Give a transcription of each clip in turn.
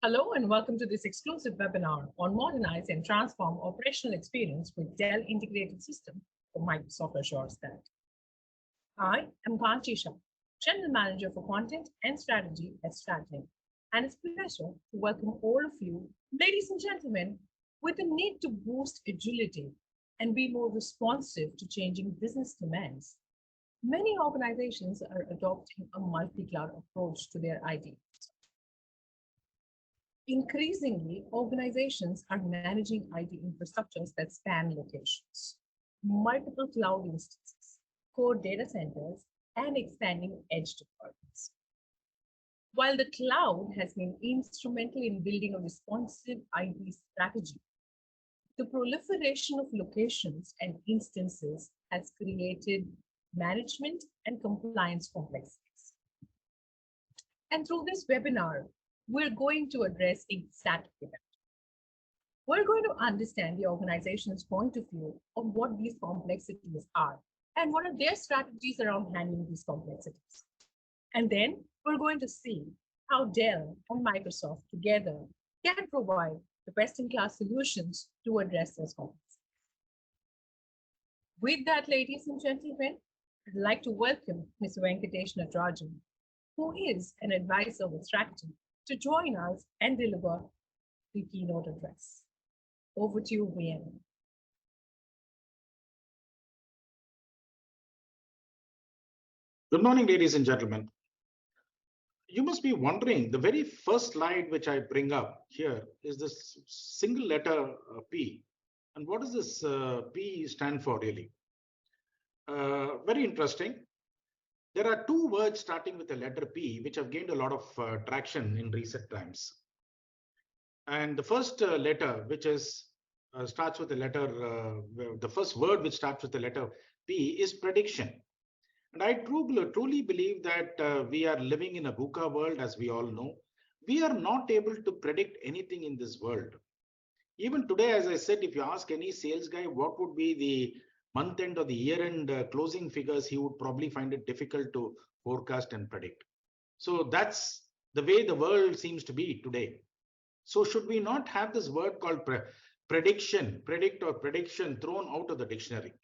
Hello and welcome to this exclusive webinar on Modernize and Transform Operational Experience with Dell Integrated System for Microsoft Azure Stack. I am Kanchi Shah, General Manager for Content and Strategy at Strategy, and it's a pleasure to welcome all of you, ladies and gentlemen, with the need to boost agility and be more responsive to changing business demands. Many organizations are adopting a multi-cloud approach to their IT. Increasingly, organizations are managing IT infrastructures that span locations, multiple cloud instances, core data centers, and expanding edge deployments. While the cloud has been instrumental in building a responsive IT strategy, the proliferation of locations and instances has created management and compliance complexities. And through this webinar, we're going to address exactly that. We're going to understand the organization's point of view of what these complexities are and what are their strategies around handling these complexities. And then we're going to see how Dell and Microsoft together can provide the best-in-class solutions to address those complexities. With that, ladies and gentlemen, I'd like to welcome Ms. Venkatesh Natarajan, who is an advisor with strategy, to join us and deliver the keynote address. Over to you, Vienna. Good morning, ladies and gentlemen. You must be wondering, the very first slide which I bring up here is this single letter P. And what does this P stand for really? Very interesting. There are two words starting with the letter P, which have gained a lot of traction in recent times. And the first letter, which is starts with the letter, the first word which starts with the letter P is prediction. And I truly believe that we are living in a VUCA world, as we all know. We are not able to predict anything in this world. Even today, as I said, if you ask any sales guy what would be the month end or the year end closing figures, he would probably find it difficult to forecast and predict. So that's the way the world seems to be today. So should we not have this word called prediction, predict or prediction thrown out of the dictionary?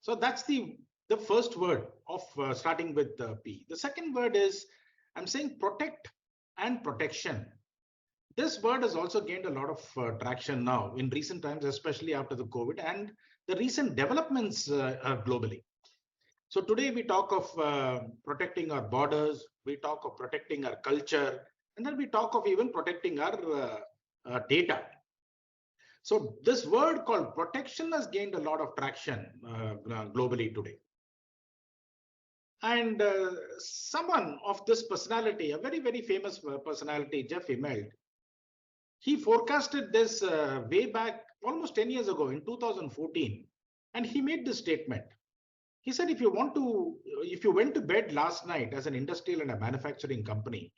So that's the first word of starting with P. The second word is, I'm saying protect and protection. This word has also gained a lot of traction now in recent times, especially after the COVID and the recent developments globally. So today we talk of protecting our borders, we talk of protecting our culture, and then we talk of even protecting our data. So this word called protection has gained a lot of traction globally today. And someone of this personality, a very, very famous personality, Jeff Immelt, he forecasted this way back almost 10 years ago in 2014. And he made this statement. He said, if you went to bed last night as an industrial and a manufacturing company,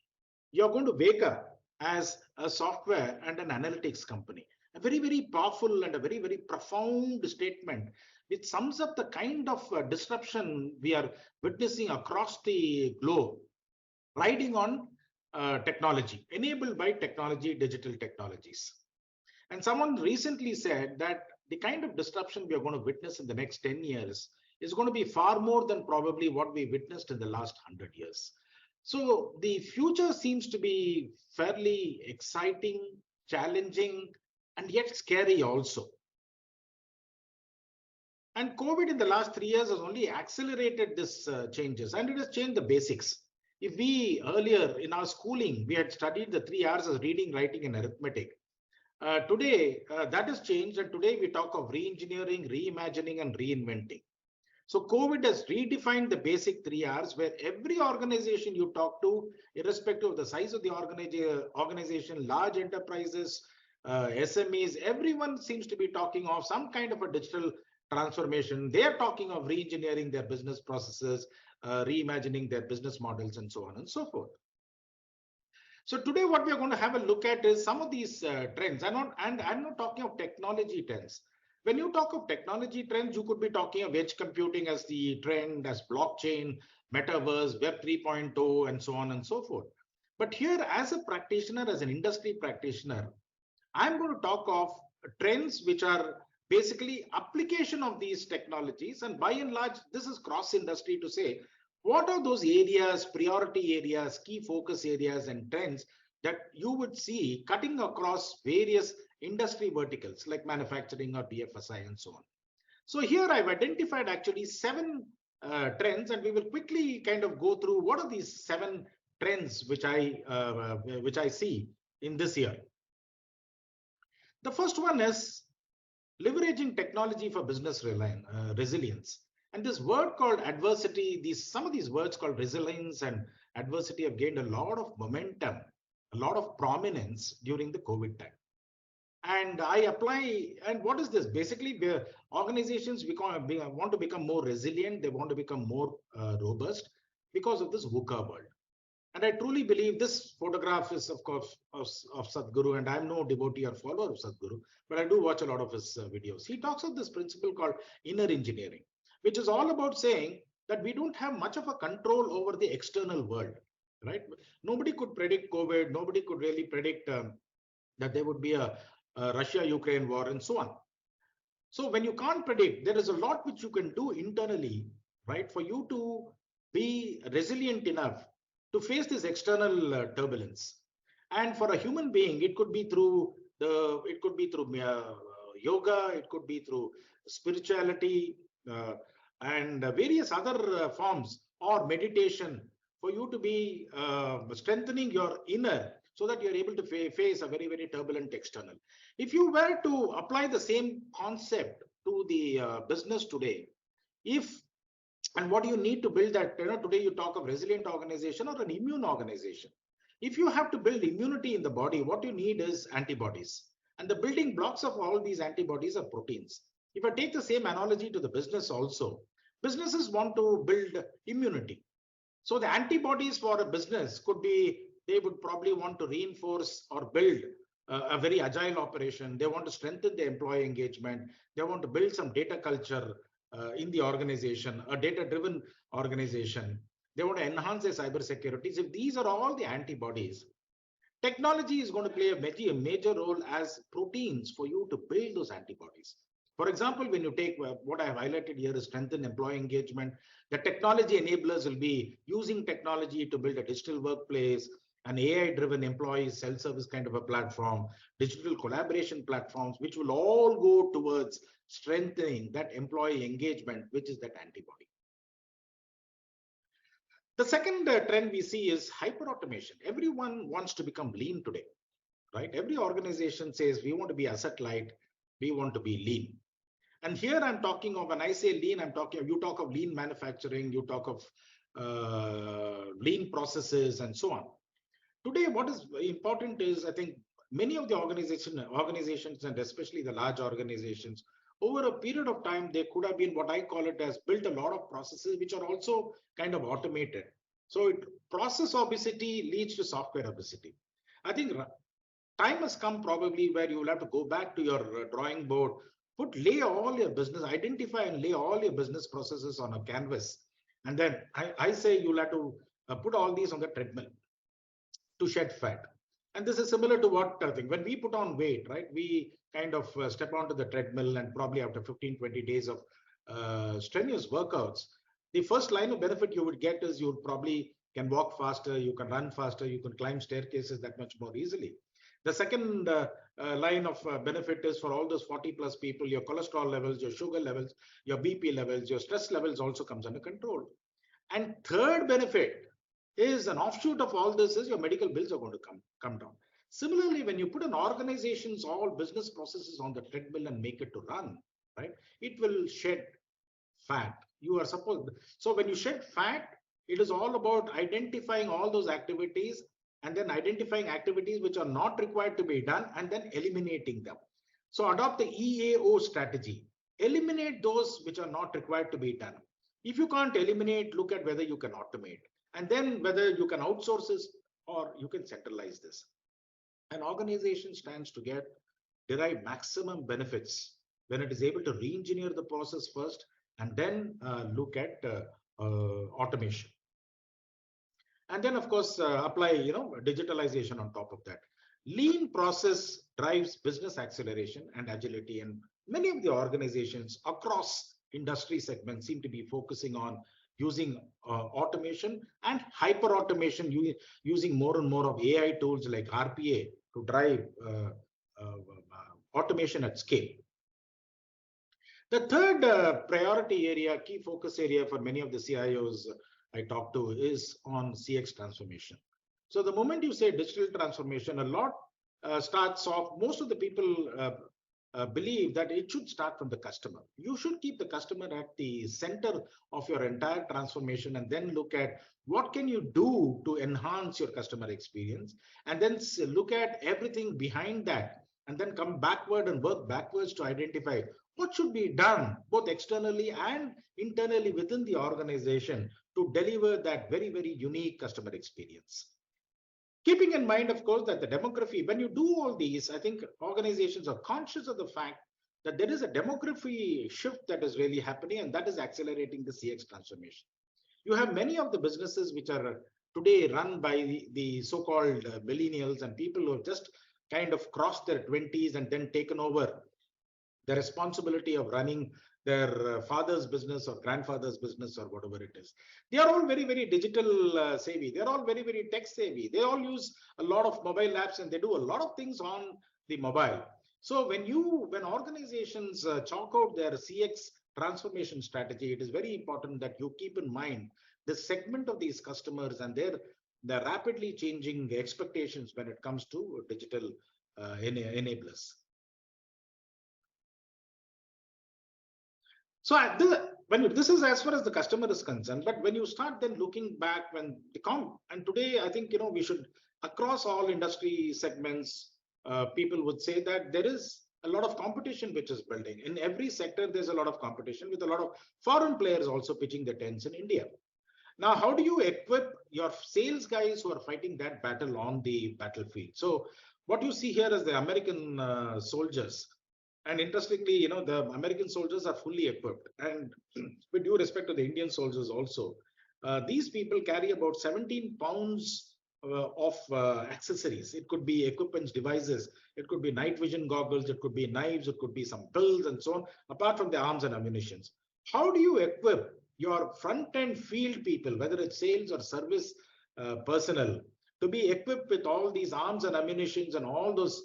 you're going to wake up as a software and an analytics company. A very, very powerful and a very, very profound statement, which sums up the kind of disruption we are witnessing across the globe, riding on technology, enabled by technology, digital technologies. And someone recently said that the kind of disruption we are going to witness in the next 10 years is going to be far more than probably what we witnessed in the last 100 years. So the future seems to be fairly exciting, challenging, and yet scary also. And COVID in the last 3 years has only accelerated these changes, and it has changed the basics. If we earlier in our schooling, we had studied the 3 R's as reading, writing, and arithmetic. Today, that has changed, and today we talk of re-engineering, reimagining, and reinventing. So COVID has redefined the basic 3 R's, where every organization you talk to, irrespective of the size of the organization, large enterprises, SMEs, everyone seems to be talking of some kind of a digital transformation. They are talking of re-engineering their business processes, reimagining their business models, and so on and so forth. So today what we are going to have a look at is some of these trends. I'm not talking of technology trends. When you talk of technology trends, you could be talking of edge computing as the trend, as blockchain, metaverse, Web 3.0, and so on and so forth. But here, as a practitioner, as an industry practitioner, I'm going to talk of trends which are basically application of these technologies. And by and large, this is cross industry to say what are those areas, priority areas, key focus areas, and trends that you would see cutting across various industry verticals like manufacturing or BFSI and so on. So here I've identified actually seven trends, and we will quickly kind of go through what are these seven trends which I see in this year. The first one is leveraging technology for business resilience. And this word called adversity, some of these words called resilience and adversity have gained a lot of momentum, a lot of prominence during the COVID time. And I apply, and what is this? Basically, organizations want to become more resilient, they want to become more robust because of this VUCA world. And I truly believe this photograph is, of course, of Sadhguru, and I'm no devotee or follower of Sadhguru, but I do watch a lot of his videos. He talks of this principle called inner engineering, which is all about saying that we don't have much of a control over the external world, right? Nobody could predict COVID. Nobody could really predict that there would be a Russia-Ukraine war and so on. So when you can't predict, there is a lot which you can do internally, right, for you to be resilient enough to face this external turbulence. And for a human being, it could be through yoga, it could be through spirituality and various other forms or meditation for you to be strengthening your inner so that you're able to face a very, very turbulent external. If you were to apply the same concept to the business today, and what do you need to build that, today you talk of resilient organization or an immune organization. If you have to build immunity in the body, what you need is antibodies. And the building blocks of all these antibodies are proteins. If I take the same analogy to the business also, businesses want to build immunity. So the antibodies for a business could be, they would probably want to reinforce or build a very agile operation. They want to strengthen the employee engagement. They want to build some data culture in the organization, a data-driven organization. They want to enhance their cyber securities. If these are all the antibodies, technology is going to play a major role as proteins for you to build those antibodies. For example, when you take what I have highlighted here is strengthen employee engagement, the technology enablers will be using technology to build a digital workplace, an AI-driven employee self-service kind of a platform, digital collaboration platforms, which will all go towards strengthening that employee engagement, which is that antibody. The second trend we see is hyper-automation. Everyone wants to become lean today, right? Every organization says we want to be asset light, we want to be lean. And here I'm talking of, when I say lean, you talk of lean manufacturing, you talk of lean processes and so on. Today, what is important is, I think, many of the organizations, and especially the large organizations, over a period of time, they could have been what I call it as built a lot of processes which are also kind of automated. So process obesity leads to software obesity. I think time has come probably where you will have to go back to your drawing board, lay all your business, identify and lay all your business processes on a canvas. And then I say you'll have to put all these on the treadmill to shed fat. And this is similar to what I think when we put on weight, right? We kind of step onto the treadmill, and probably after 15, 20 days of strenuous workouts, the first line of benefit you would get is you probably can walk faster, you can run faster, you can climb staircases that much more easily. The second line of benefit is for all those 40 plus people, your cholesterol levels, your sugar levels, your BP levels, your stress levels also comes under control. And third benefit is an offshoot of all this is your medical bills are going to come down. Similarly, when you put an organization's all business processes on the treadmill and make it to run, right, it will shed fat. You are supposed, so when you shed fat, it is all about identifying all those activities and then identifying activities which are not required to be done and then eliminating them. So adopt the EAO strategy. Eliminate those which are not required to be done. If you can't eliminate, look at whether you can automate, and then whether you can outsource this or you can centralize this. An organization stands to derive maximum benefits when it is able to re-engineer the process first and then look at automation. And then, of course, apply digitalization on top of that. Lean process drives business acceleration and agility, and many of the organizations across industry segments seem to be focusing on using automation and hyper automation, using more and more of AI tools like RPA to drive automation at scale. The third priority area, key focus area for many of the CIOs I talk to is on CX transformation. So the moment you say digital transformation, a lot starts off, most of the people believe that it should start from the customer. You should keep the customer at the center of your entire transformation, and then look at what can you do to enhance your customer experience, and then look at everything behind that, and then come backward and work backwards to identify what should be done both externally and internally within the organization to deliver that very, very unique customer experience. Keeping in mind, of course, that the demography, when you do all these, I think organizations are conscious of the fact that there is a demography shift that is really happening, and that is accelerating the CX transformation. You have many of the businesses which are today run by the so-called millennials and people who have just kind of crossed their 20s and then taken over the responsibility of running their father's business or grandfather's business or whatever it is. They are all very, very digital savvy. They're all very, very tech savvy. They all use a lot of mobile apps, and they do a lot of things on the mobile. So when organizations chalk out their CX transformation strategy, it is very important that you keep in mind the segment of these customers and their rapidly changing expectations when it comes to digital enablers. So this is as far as the customer is concerned, but when you start then looking back, and today I think we should, across all industry segments, people would say that there is a lot of competition which is building. In every sector, there's a lot of competition with a lot of foreign players also pitching their tents in India. Now, how do you equip your sales guys who are fighting that battle on the battlefield? So what you see here is the American soldiers. And interestingly, the American soldiers are fully equipped. And with due respect to the Indian soldiers also, these people carry about 17 pounds of accessories. It could be equipment devices. It could be night vision goggles. It could be knives. It could be some pills and so on, apart from the arms and ammunitions. How do you equip your front-end field people, whether it's sales or service personnel, to be equipped with all these arms and ammunitions and all those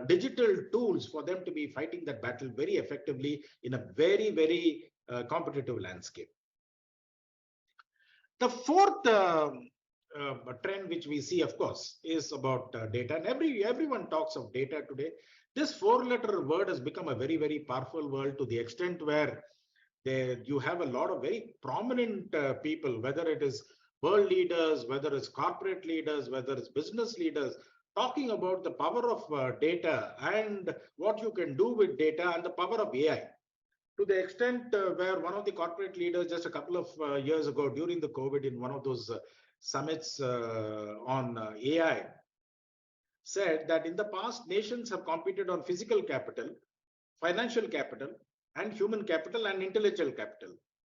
digital tools for them to be fighting that battle very effectively in a very, very competitive landscape? The fourth trend which we see, of course, is about data. And everyone talks of data today. This four-letter word has become a very, very powerful word, to the extent where you have a lot of very prominent people, whether it is world leaders, whether it's corporate leaders, whether it's business leaders, talking about the power of data and what you can do with data and the power of AI. To the extent where one of the corporate leaders just a couple of years ago during the COVID in one of those summits on AI said that in the past, nations have competed on physical capital, financial capital, and human capital and intellectual capital.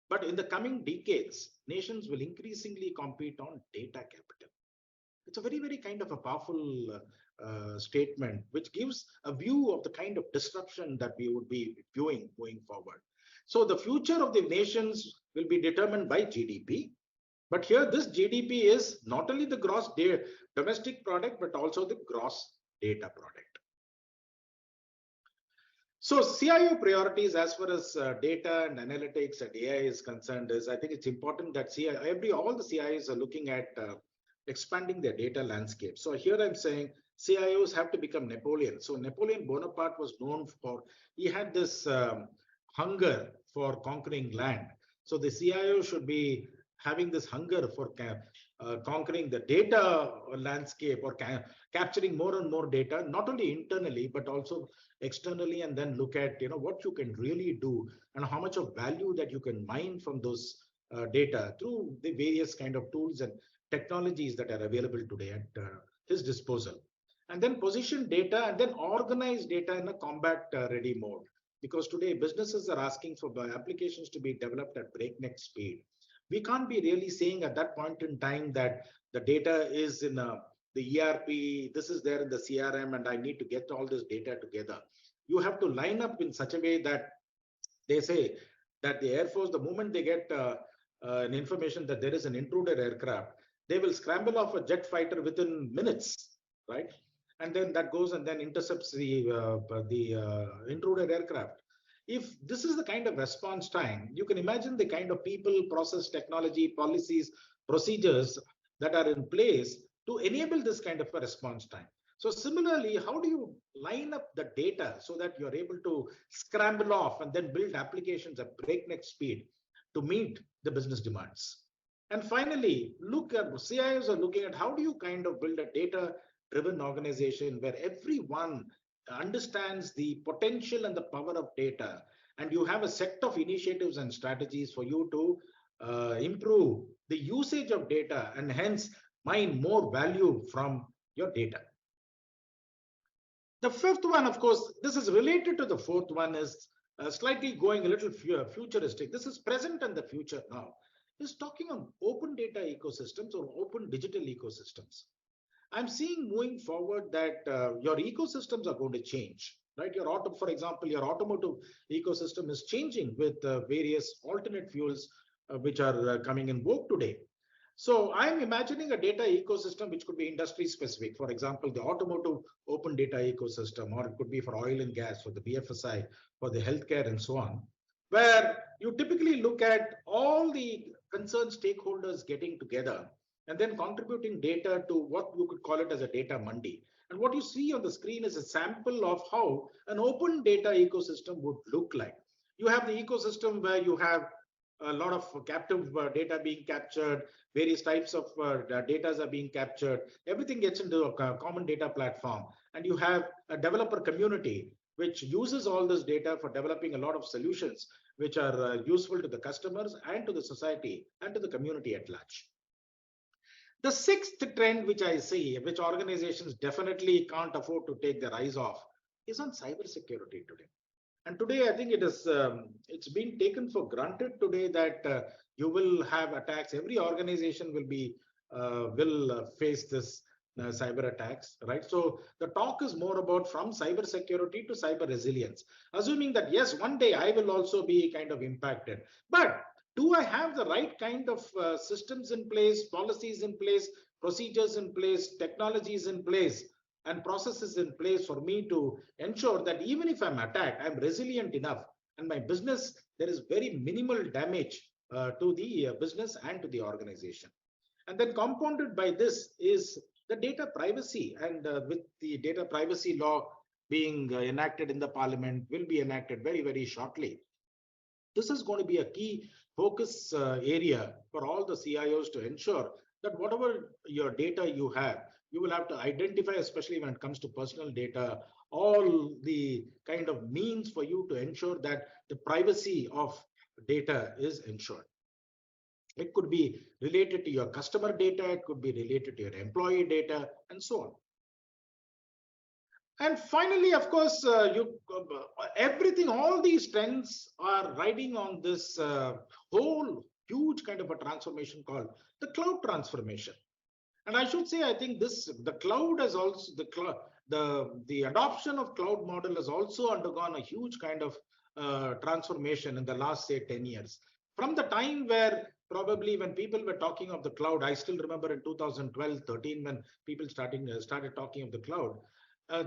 But in the coming decades, nations will increasingly compete on data capital. It's a very, very kind of a powerful statement, which gives a view of the kind of disruption that we would be viewing going forward. So the future of the nations will be determined by GDP. But here, this GDP is not only the gross domestic product, but also the gross data product. So CIO priorities as far as data and analytics and AI is concerned is, I think it's important that all the CIOs are looking at expanding their data landscape. So here I'm saying CIOs have to become Napoleon. So Napoleon Bonaparte was known for, he had this hunger for conquering land. So the CIO should be having this hunger for conquering the data landscape, or capturing more and more data, not only internally, but also externally, and then look at what you can really do and how much of value that you can mine from those data through the various kind of tools and technologies that are available today at his disposal. And then position data and then organize data in a combat ready mode. Because today businesses are asking for applications to be developed at breakneck speed. We can't be really saying at that point in time that the data is in the ERP, this is there in the CRM, and I need to get all this data together. You have to line up in such a way that they say that the Air Force, the moment they get an information that there is an intruder aircraft, they will scramble off a jet fighter within minutes, right? And then that goes and then intercepts the intruder aircraft. If this is the kind of response time, you can imagine the kind of people, process, technology, policies, procedures that are in place to enable this kind of a response time. So similarly, how do you line up the data so that you're able to scramble off and then build applications at breakneck speed to meet the business demands? And finally, look at CIOs are looking at how do you kind of build a data driven organization where everyone understands the potential and the power of data, and you have a set of initiatives and strategies for you to improve the usage of data and hence mine more value from your data. The fifth one, of course, this is related to the fourth one, is slightly going a little futuristic. This is present and the future now. Is talking on open data ecosystems or open digital ecosystems. I'm seeing moving forward that your ecosystems are going to change, right? For example, your automotive ecosystem is changing with various alternate fuels which are coming in vogue today. So I'm imagining a data ecosystem which could be industry specific. For example, the automotive open data ecosystem, or it could be for oil and gas, for the BFSI, for the healthcare, and so on, where you typically look at all the concerned stakeholders getting together and then contributing data to what you could call it as a data mandi. And what you see on the screen is a sample of how an open data ecosystem would look like. You have the ecosystem where you have a lot of captive data being captured, various types of data are being captured, everything gets into a common data platform, and you have a developer community which uses all this data for developing a lot of solutions which are useful to the customers and to the society and to the community at large. The sixth trend which I see, which organizations definitely can't afford to take their eyes off, is on cybersecurity today. And today, I think it's been taken for granted today that you will have attacks. Every organization will face this cyber attacks, right? So the talk is more about from cyber security to cyber resilience, assuming that yes, one day I will also be kind of impacted. But do I have the right kind of systems in place, policies in place, procedures in place, technologies in place, and processes in place for me to ensure that even if I'm attacked, I'm resilient enough, and my business, there is very minimal damage to the business and to the organization. And then compounded by this is the data privacy, and with the data privacy law being enacted in the parliament, will be enacted very, very shortly. This is going to be a key focus area for all the CIOs to ensure that whatever your data you have, you will have to identify, especially when it comes to personal data, all the kind of means for you to ensure that the privacy of data is ensured. It could be related to your customer data, it could be related to your employee data, and so on. And finally, of course, everything, all these trends are riding on this whole huge kind of a transformation called the cloud transformation. And I should say, I think the cloud has also the adoption of cloud model has also undergone a huge kind of transformation in the last, say, 10 years. From the time where probably when people were talking of the cloud, I still remember in 2012, 13, when people started talking of the cloud.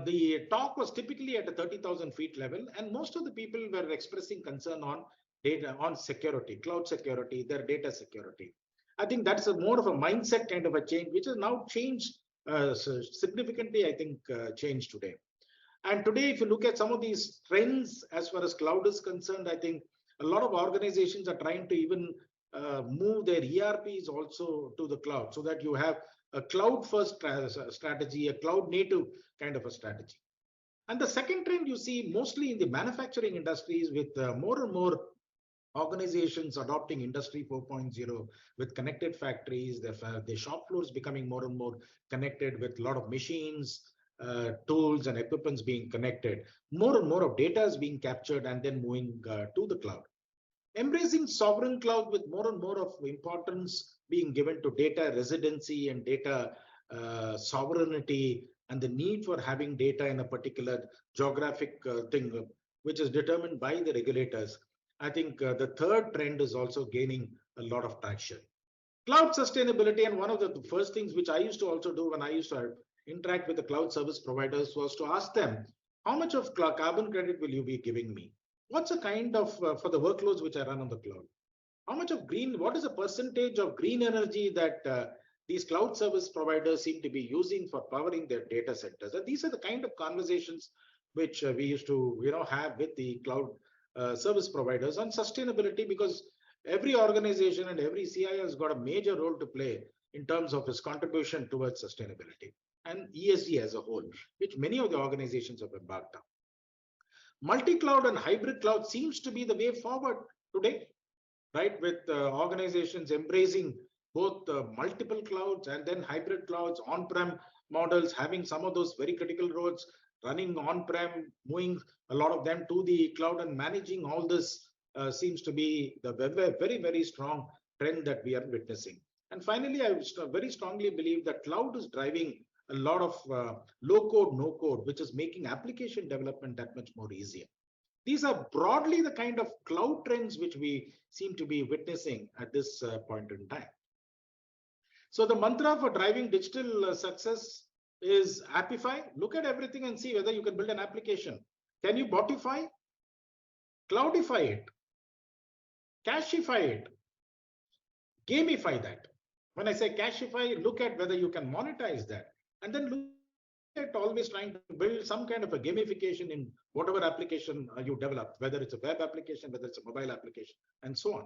The talk was typically at a 30,000 feet level, and most of the people were expressing concern on data, on security, cloud security, their data security. I think that's more of a mindset kind of a change, which has now changed significantly, I think, changed today. And today, if you look at some of these trends as far as cloud is concerned, I think a lot of organizations are trying to even move their ERPs also to the cloud, so that you have a cloud first strategy, a cloud native kind of a strategy. And the second trend you see mostly in the manufacturing industries, with more and more organizations adopting industry 4.0 with connected factories, the shop floors becoming more and more connected with a lot of machines, tools and equipments being connected. More and more of data is being captured and then moving to the cloud. Embracing sovereign cloud with more and more of importance being given to data residency and data sovereignty, and the need for having data in a particular geographic thing, which is determined by the regulators. I think the third trend is also gaining a lot of traction. Cloud sustainability, and one of the first things which I used to also do when I used to interact with the cloud service providers was to ask them, how much of carbon credit will you be giving me? What's the kind of, for the workloads which I run on the cloud? How much of green, what is the percentage of green energy that these cloud service providers seem to be using for powering their data centers? And these are the kind of conversations which we used to, have with the cloud service providers on sustainability, because every organization and every CIO has got a major role to play in terms of its contribution towards sustainability and ESG as a whole, which many of the organizations have embarked on. Multi-cloud and hybrid cloud seems to be the way forward today, right? With organizations embracing both multiple clouds and then hybrid clouds, on-prem models, having some of those very critical roles running on-prem, moving a lot of them to the cloud, and managing all this seems to be the very, very strong trend that we are witnessing. And finally, I very strongly believe that cloud is driving a lot of low code, no code, which is making application development that much more easier. These are broadly the kind of cloud trends which we seem to be witnessing at this point in time. So the mantra for driving digital success is Appify. Look at everything and see whether you can build an application. Can you botify? Cloudify it? Cashify it? Gamify that. When I say cashify, look at whether you can monetize that. And then look at always trying to build some kind of a gamification in whatever application you develop, whether it's a web application, whether it's a mobile application, and so on.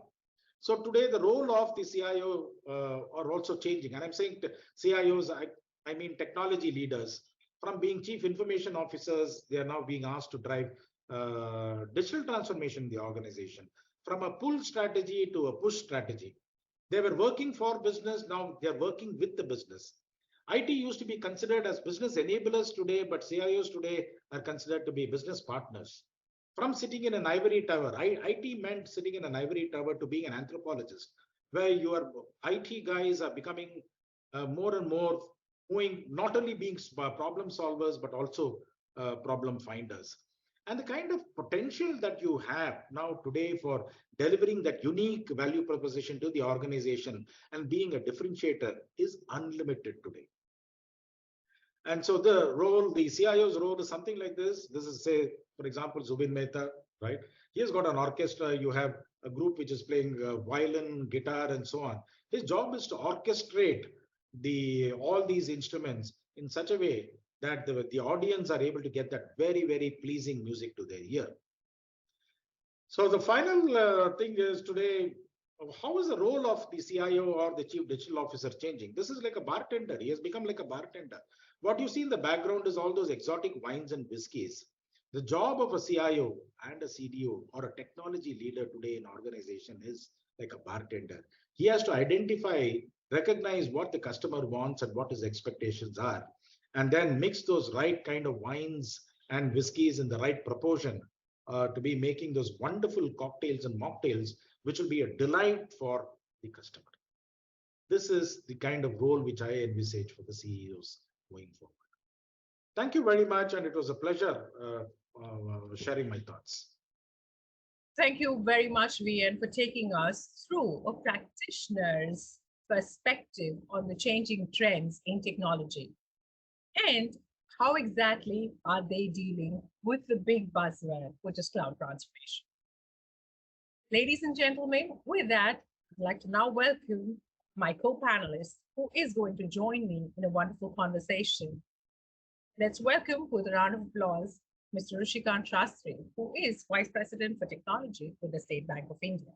So today, the role of the CIO are also changing. And I'm saying CIOs, I mean technology leaders. From being chief information officers, they are now being asked to drive digital transformation in the organization. From a pull strategy to a push strategy. They were working for business, now they're working with the business. IT used to be considered as business enablers today, but CIOs today are considered to be business partners. From sitting in an ivory tower, IT meant sitting in an ivory tower, to being an anthropologist, where your IT guys are becoming more and more moving, not only being problem solvers, but also problem finders. And the kind of potential that you have now today for delivering that unique value proposition to the organization and being a differentiator is unlimited today. And so the CIO's role is something like this. This is, say, for example, Zubin Mehta, right? He has got an orchestra. You have a group which is playing violin, guitar, and so on. His job is to orchestrate all these instruments in such a way that the audience are able to get that very, very pleasing music to their ear. So the final thing is today, how is the role of the CIO or the chief digital officer changing? This is like a bartender. He has become like a bartender. What you see in the background is all those exotic wines and whiskeys. The job of a CIO and a CDO or a technology leader today in organization is like a bartender. He has to identify, recognize what the customer wants and what his expectations are, and then mix those right kind of wines and whiskeys in the right proportion to be making those wonderful cocktails and mocktails, which will be a delight for the customer. This is the kind of role which I envisage for the CEOs going forward. Thank you very much, and it was a pleasure sharing my thoughts. Thank you very much, VN, for taking us through a practitioner's perspective on the changing trends in technology and how exactly are they dealing with the big buzzword, which is cloud transformation. Ladies and gentlemen, with that, I'd like to now welcome my co-panelist who is going to join me in a wonderful conversation. Let's welcome with a round of applause Mr. Rishikant Shastri, who is Vice President for Technology with the State Bank of India.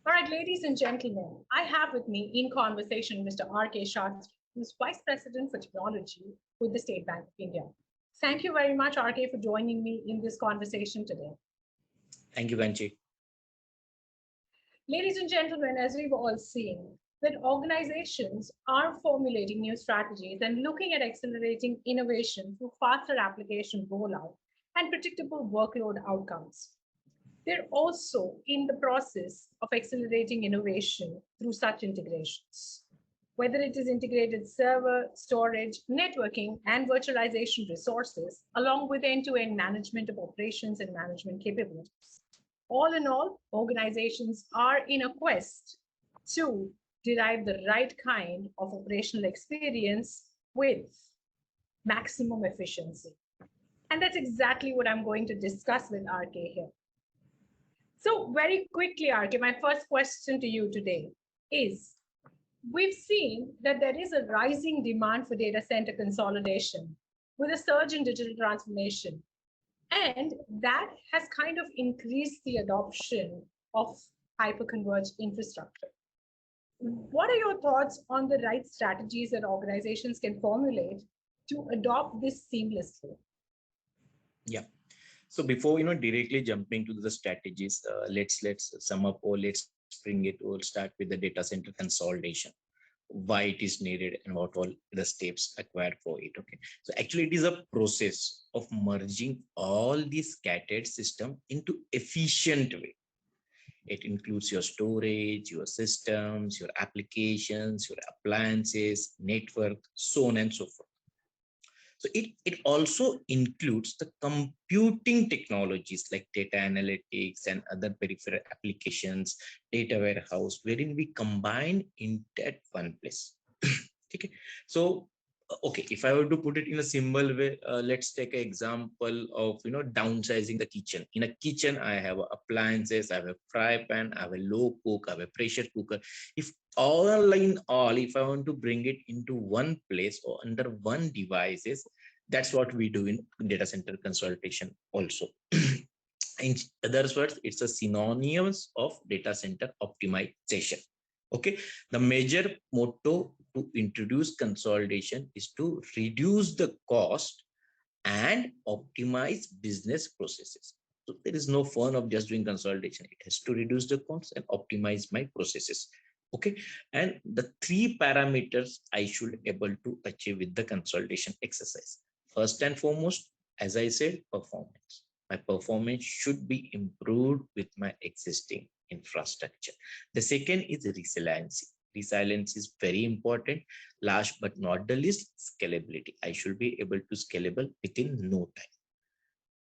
All right, ladies and gentlemen, I have with me in conversation Mr. R.K. Shastri, who is Vice President for Technology with the State Bank of India. Thank you very much, RK, for joining me in this conversation today. Thank you, Banchi. Ladies and gentlemen, as we've all seen, that organizations are formulating new strategies and looking at accelerating innovation through faster application rollout and predictable workload outcomes. They're also in the process of accelerating innovation through such integrations. Whether it is integrated server, storage, networking, and virtualization resources, along with end to end management of operations and management capabilities. All in all, organizations are in a quest to derive the right kind of operational experience with maximum efficiency. And that's exactly what I'm going to discuss with RK here. So, very quickly, RK, my first question to you today is, we've seen that there is a rising demand for data center consolidation with a surge in digital transformation. And that has kind of increased the adoption of hyperconverged infrastructure. What are your thoughts on the right strategies that organizations can formulate to adopt this seamlessly? Yeah. So before directly jumping to the strategies, let's sum up, or let's bring it, or start with the data center consolidation, why it is needed, and what all the steps required for it. Okay. So actually, it is a process of merging all these scattered system into efficient way. It includes your storage, your systems, your applications, your appliances, network, so on and so forth. So it also includes the computing technologies like data analytics and other peripheral applications, data warehouse, wherein we combine into at one place. Okay. So, okay, if I were to put it in a simple way, let's take an example of, downsizing the kitchen. In a kitchen, I have appliances, I have a fry pan, I have a low cook, I have a pressure cooker. If if I want to bring it into one place or under one devices, that's what we do in data center consultation also. In other words, it's a synonymous of data center optimization. Okay, the major motto to introduce consolidation is to reduce the cost and optimize business processes. So there is no fun of just doing consolidation. It has to reduce the costs and optimize my processes. Okay, and the three parameters I should able to achieve with the consolidation exercise. First and foremost, as I said, performance. My performance should be improved with my existing infrastructure. The second is resiliency. Resilience is very important. Last but not the least, scalability. I should be able to scalable within no time.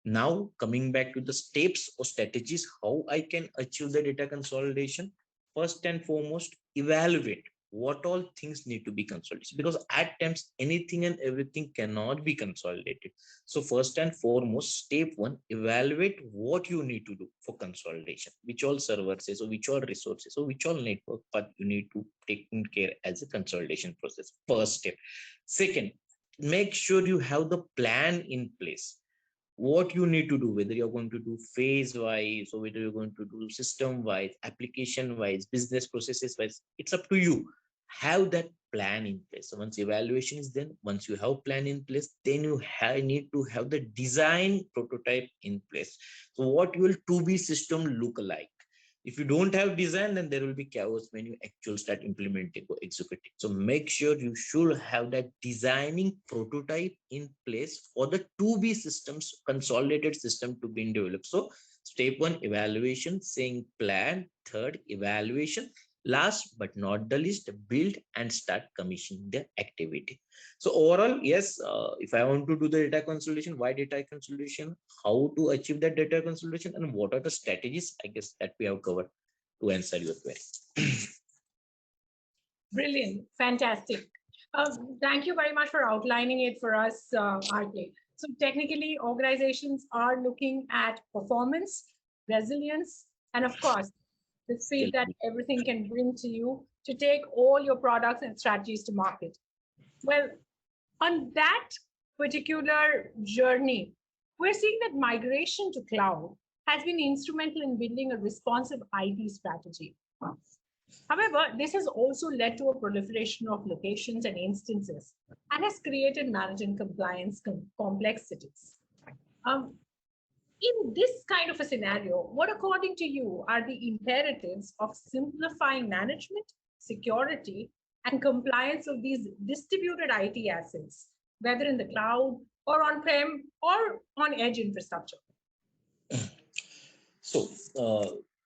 Now, coming back to the steps or strategies, how I can achieve the data consolidation. First and foremost, evaluate what all things need to be consolidated, because at times anything and everything cannot be consolidated. So first and foremost, step one, evaluate what you need to do for consolidation, which all services or which all resources or which all network path you need to take care as a consolidation process. First step. Second, make sure you have the plan in place, what you need to do, whether you're going to do phase wise or whether you're going to do system wise, application wise, business processes wise. It's up to you. Have that plan in place. So once evaluation is done, once you have plan in place, then you need to have the design prototype in place. So what will to be system look like? If you don't have design, then there will be chaos when you actually start implementing or executing. So make sure you should have that designing prototype in place for the to-be systems, consolidated system to be developed. So step one, evaluation, saying plan. Third, evaluation. Last but not the least, build and start commissioning the activity. So overall, yes, if I want to do the data consolidation, why data consolidation, how to achieve that data consolidation, and what are the strategies, I guess that we have covered to answer your query. Brilliant, fantastic. Thank you very much for outlining it for us, RK. So technically, organizations are looking at performance, resilience, and of course, the speed that everything can bring to you to take all your products and strategies to market. Well, on that particular journey, we're seeing that migration to cloud has been instrumental in building a responsive IT strategy. However, this has also led to a proliferation of locations and instances and has created managing compliance complexities. In this kind of a scenario, what, according to you, are the imperatives of simplifying management security, and compliance of these distributed IT assets, whether in the cloud or on-prem or on edge infrastructure? So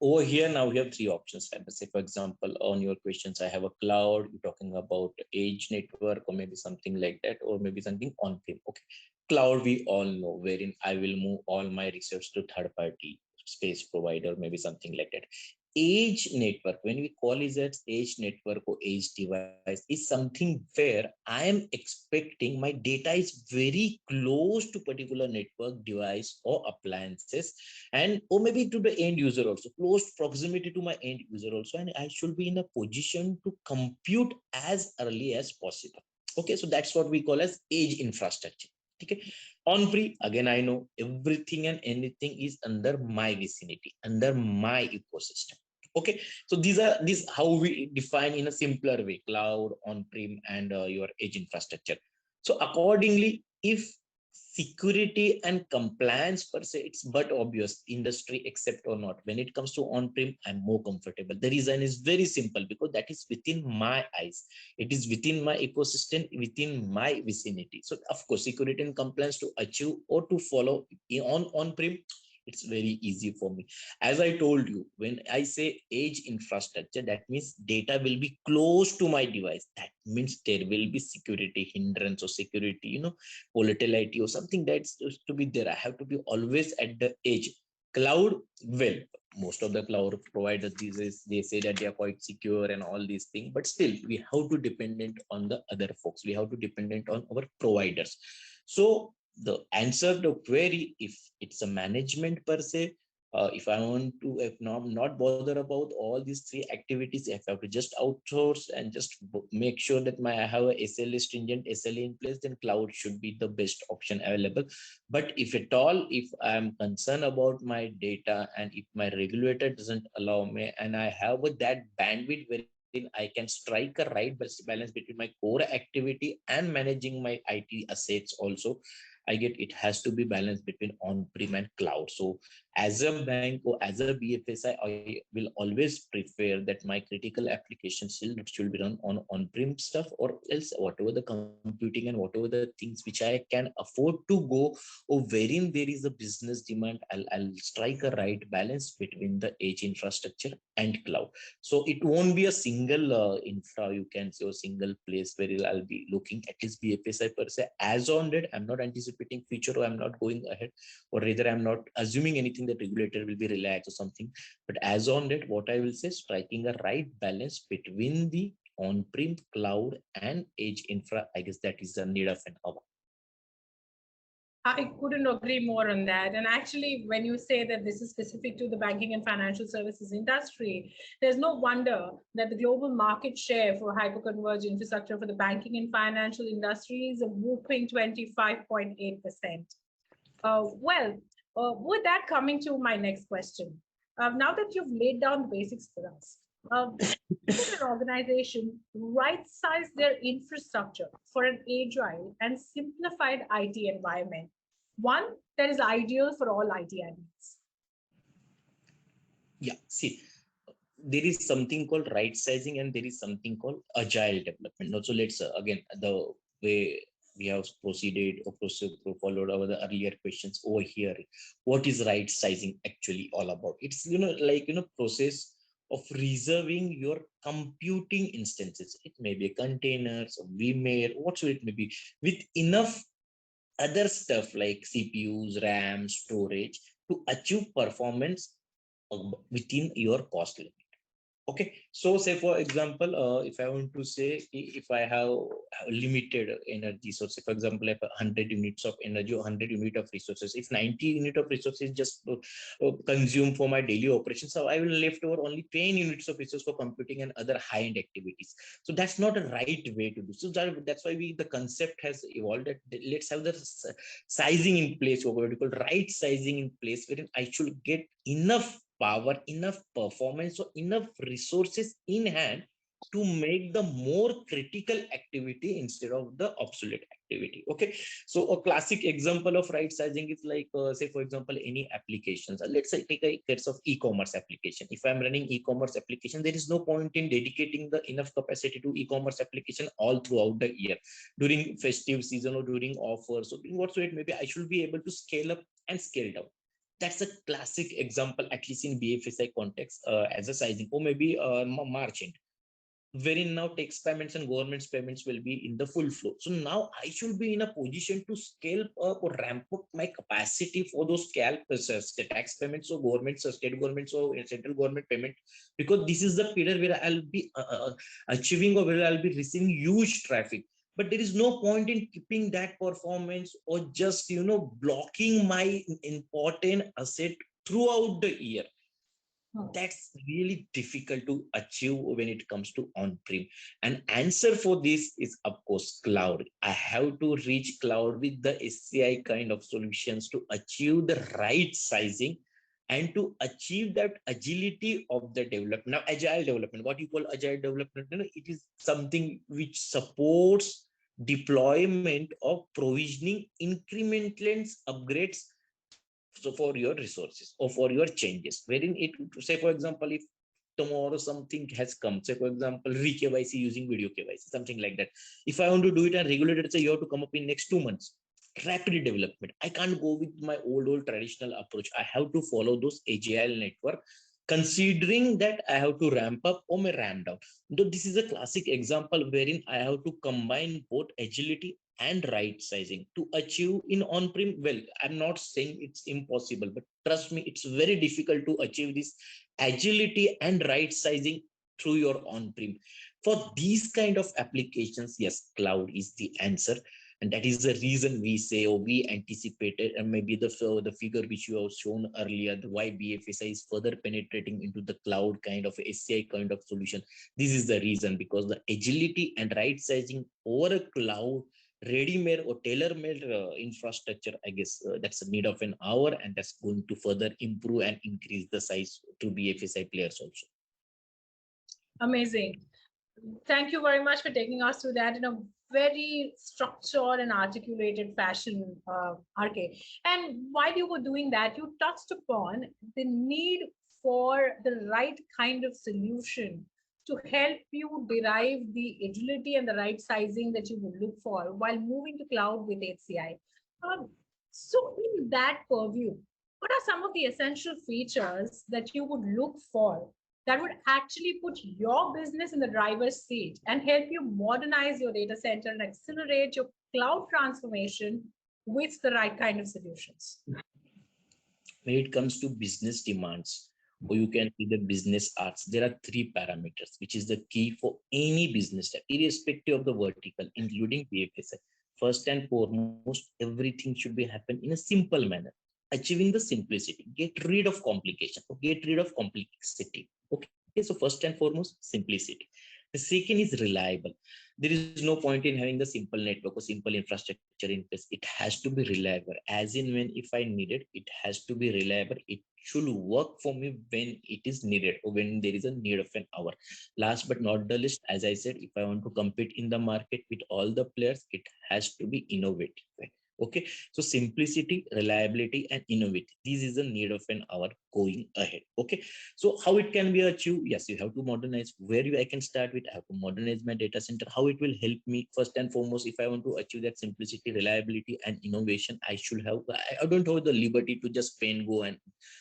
over here now we have three options. I would say, for example, on your questions, I have a cloud. You're talking about edge network or maybe something like that, or maybe something on-prem. Okay, cloud we all know, wherein I will move all my research to third-party space provider, maybe something like that. Edge network, when we call it as edge network or edge device, is something where I am expecting my data is very close to particular network device or appliances, and or maybe to the end user also, close proximity to my end user also, and I should be in a position to compute as early as possible. Okay, so that's what we call as edge infrastructure. Okay, on-prem, again, I know everything and anything is under my vicinity, under my ecosystem. Okay, so these how we define in a simpler way: cloud, on-prem, and your edge infrastructure. So accordingly, if security and compliance per se, it's but obvious, industry accept or not, when it comes to on-prem, I'm more comfortable. The reason is very simple, because that is within my eyes, it is within my ecosystem, within my vicinity. So of course, security and compliance to achieve or to follow on-prem, it's very easy for me. As I told you, when I say edge infrastructure, that means data will be close to my device. That means there will be security hindrance or security, volatility or something that's to be there. I have to be always at the edge. Cloud, well, most of the cloud providers these days, they say that they are quite secure and all these things, but still we have to dependent on the other folks, we have to dependent on our providers. So the answer the query, if it's a management per se, if I want to, if not bother about all these three activities, if I have to just outsource and just make sure that I have a SLA, stringent SLA in place, then cloud should be the best option available. But if at all, if I'm concerned about my data and if my regulator doesn't allow me, and I have that bandwidth wherein I can strike a right balance between my core activity and managing my IT assets also, I get it has to be balanced between on-prem and cloud. So as a bank or as a BFSI, I will always prefer that my critical applications should be run on on-prem stuff, or else whatever the computing and whatever the things which I can afford to go, or wherein there is a business demand, I'll strike a right balance between the edge infrastructure and cloud. So it won't be a single infra, you can say, or single place where I'll be looking at least BFSI per se. As on that, I'm not anticipating future, or I'm not going ahead, or rather I'm not assuming anything that regulator will be relaxed or something. But as on that, what I will say, striking a right balance between the on-prem, cloud, and edge infra, I guess that is the need of an hour. I couldn't agree more on that. And actually, when you say that this is specific to the banking and financial services industry, there's no wonder that the global market share for hyperconverged infrastructure for the banking and financial industry is a whopping 25.8%. With that, coming to my next question. Now that you've laid down the basics for us, should an organization right-size their infrastructure for an agile and simplified IT environment, one that is ideal for all IT admins? Yeah, see, there is something called right sizing and there is something called agile development. Also, let's again, the way we have proceeded or followed over the earlier questions over here, what is right sizing actually all about? It's process of reserving your computing instances. It may be containers, VMware, whatsoever it may be, with enough other stuff like CPUs, RAM, storage to achieve performance within your cost limit. Okay, so say for example, if I want to say, if I have limited energy source, for example, if 100 units of energy or 100 unit of resources, if 90 unit of resources just consume for my daily operations, so I will left over only 10 units of resource for computing and other high-end activities. So that's not a right way to do. So that's why the concept has evolved that let's have the sizing in place, or what we call right sizing in place, wherein I should get enough power, enough performance, or enough resources in hand to make the more critical activity instead of the obsolete activity. Okay, so a classic example of right sizing is like say for example any applications. Let's say take a case of e-commerce application. If I'm running e-commerce application, there is no point in dedicating the enough capacity to e-commerce application all throughout the year. During festive season or during offers or during whatsoever, maybe I should be able to scale up and scale down. That's a classic example, at least in BFSI context, as a sizing, or maybe March end, wherein now tax payments and government's payments will be in the full flow. So now I should be in a position to scale up or ramp up my capacity for those tax payments or governments or state governments or central government payment, because this is the period where I'll be achieving or where I'll be receiving huge traffic. But there is no point in keeping that performance or just blocking my important asset throughout the year. That's really difficult to achieve when it comes to on-prem. An answer for this is, of course, cloud. I have to reach cloud with the SCI kind of solutions to achieve the right sizing and to achieve that agility of the development. Now, agile development, what you call agile development, it is something which supports deployment of provisioning incremental upgrades so for your resources or for your changes, wherein it, say for example, if tomorrow something has come, say for example re-KYC using video KYC, something like that, if I want to do it and regulate it, say you have to come up in next 2 months, rapid development, I can't go with my old traditional approach. I have to follow those agile network, considering that I have to ramp up or may ramp down. Though this is a classic example wherein I have to combine both agility and right sizing to achieve in on-prem. Well, I'm not saying it's impossible, but trust me, it's very difficult to achieve this agility and right sizing through your on-prem. For these kind of applications, yes, cloud is the answer. And that is the reason we say, or we anticipated, and maybe the figure which you have shown earlier, the why BFSI is further penetrating into the cloud kind of SCI kind of solution. This is the reason, because the agility and right sizing over a cloud ready-made or tailor-made infrastructure, I guess that's a need of an hour, and that's going to further improve and increase the size to BFSI players also. Amazing. Thank you very much for taking us through that in a very structured and articulated fashion, RK. And while you were doing that, you touched upon the need for the right kind of solution to help you derive the agility and the right sizing that you would look for while moving to cloud with HCI. So in that purview, what are some of the essential features that you would look for that would actually put your business in the driver's seat and help you modernize your data center and accelerate your cloud transformation with the right kind of solutions? When it comes to business demands, or you can see the business arts, there are 3 parameters, which is the key for any business, irrespective of the vertical, including BFSI. First and foremost, everything should be happen in a simple manner. Achieving the simplicity, get rid of complication or get rid of complexity. Okay, so first and foremost, simplicity. The second is reliable. There is no point in having the simple network or simple infrastructure in place. It has to be reliable, as in when if I need it, it has to be reliable. It should work for me when it is needed or when there is a need of an hour. Last but not the least, as I said, if I want to compete in the market with all the players, it has to be innovative. Okay, so simplicity, reliability, and innovate. This is the need of an hour going ahead. Okay, so how it can be achieved? Yes, you have to modernize. Where I can start with, I have to modernize my data center. How it will help me? First and foremost, if I want to achieve that simplicity, reliability, and innovation, I should have. I don't have the liberty to just pay and go, and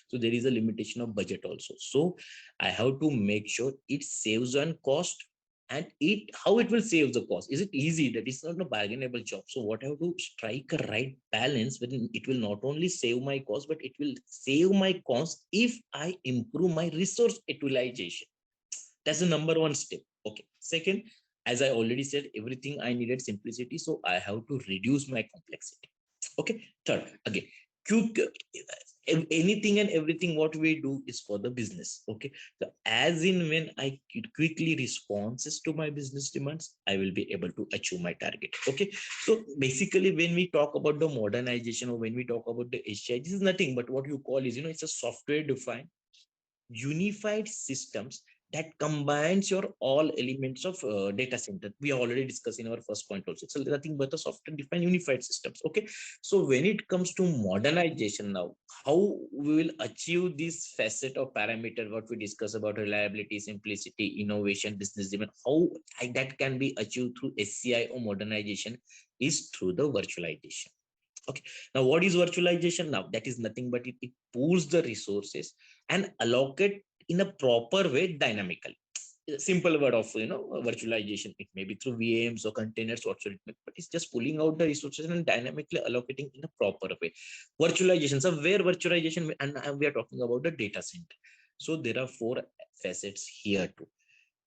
so there is a limitation of budget also. So I have to make sure it saves on cost. And how it will save the cost. Is it easy? That is not a bargainable job. So what I have to strike a right balance when it will not only save my cost, but it will save my cost if I improve my resource utilization. That's the number 1 step. Okay. Second, as I already said, everything I needed simplicity. So I have to reduce my complexity. Okay. Third, again, anything and everything what we do is for the business. Okay, so as in when I quickly responses to my business demands, I will be able to achieve my target. Okay, so basically when we talk about the modernization or when we talk about the HCI, this is nothing but what you call is, it's a software defined unified systems that combines your all elements of data center. We already discussed in our first point also. It's nothing but a software defined unified systems. Okay, so when it comes to modernization now, how we will achieve this facet of parameter, what we discuss about reliability, simplicity, innovation, business demand, how that can be achieved through SCI or modernization is through the virtualization. Okay, now what is virtualization? Now that is nothing but it pools the resources and allocate in a proper way dynamically. Simple word of virtualization, it may be through VMs or containers whatsoever, but it's just pulling out the resources and dynamically allocating in a proper way. Virtualization, so where virtualization, and we are talking about the data center. So there are four facets here too.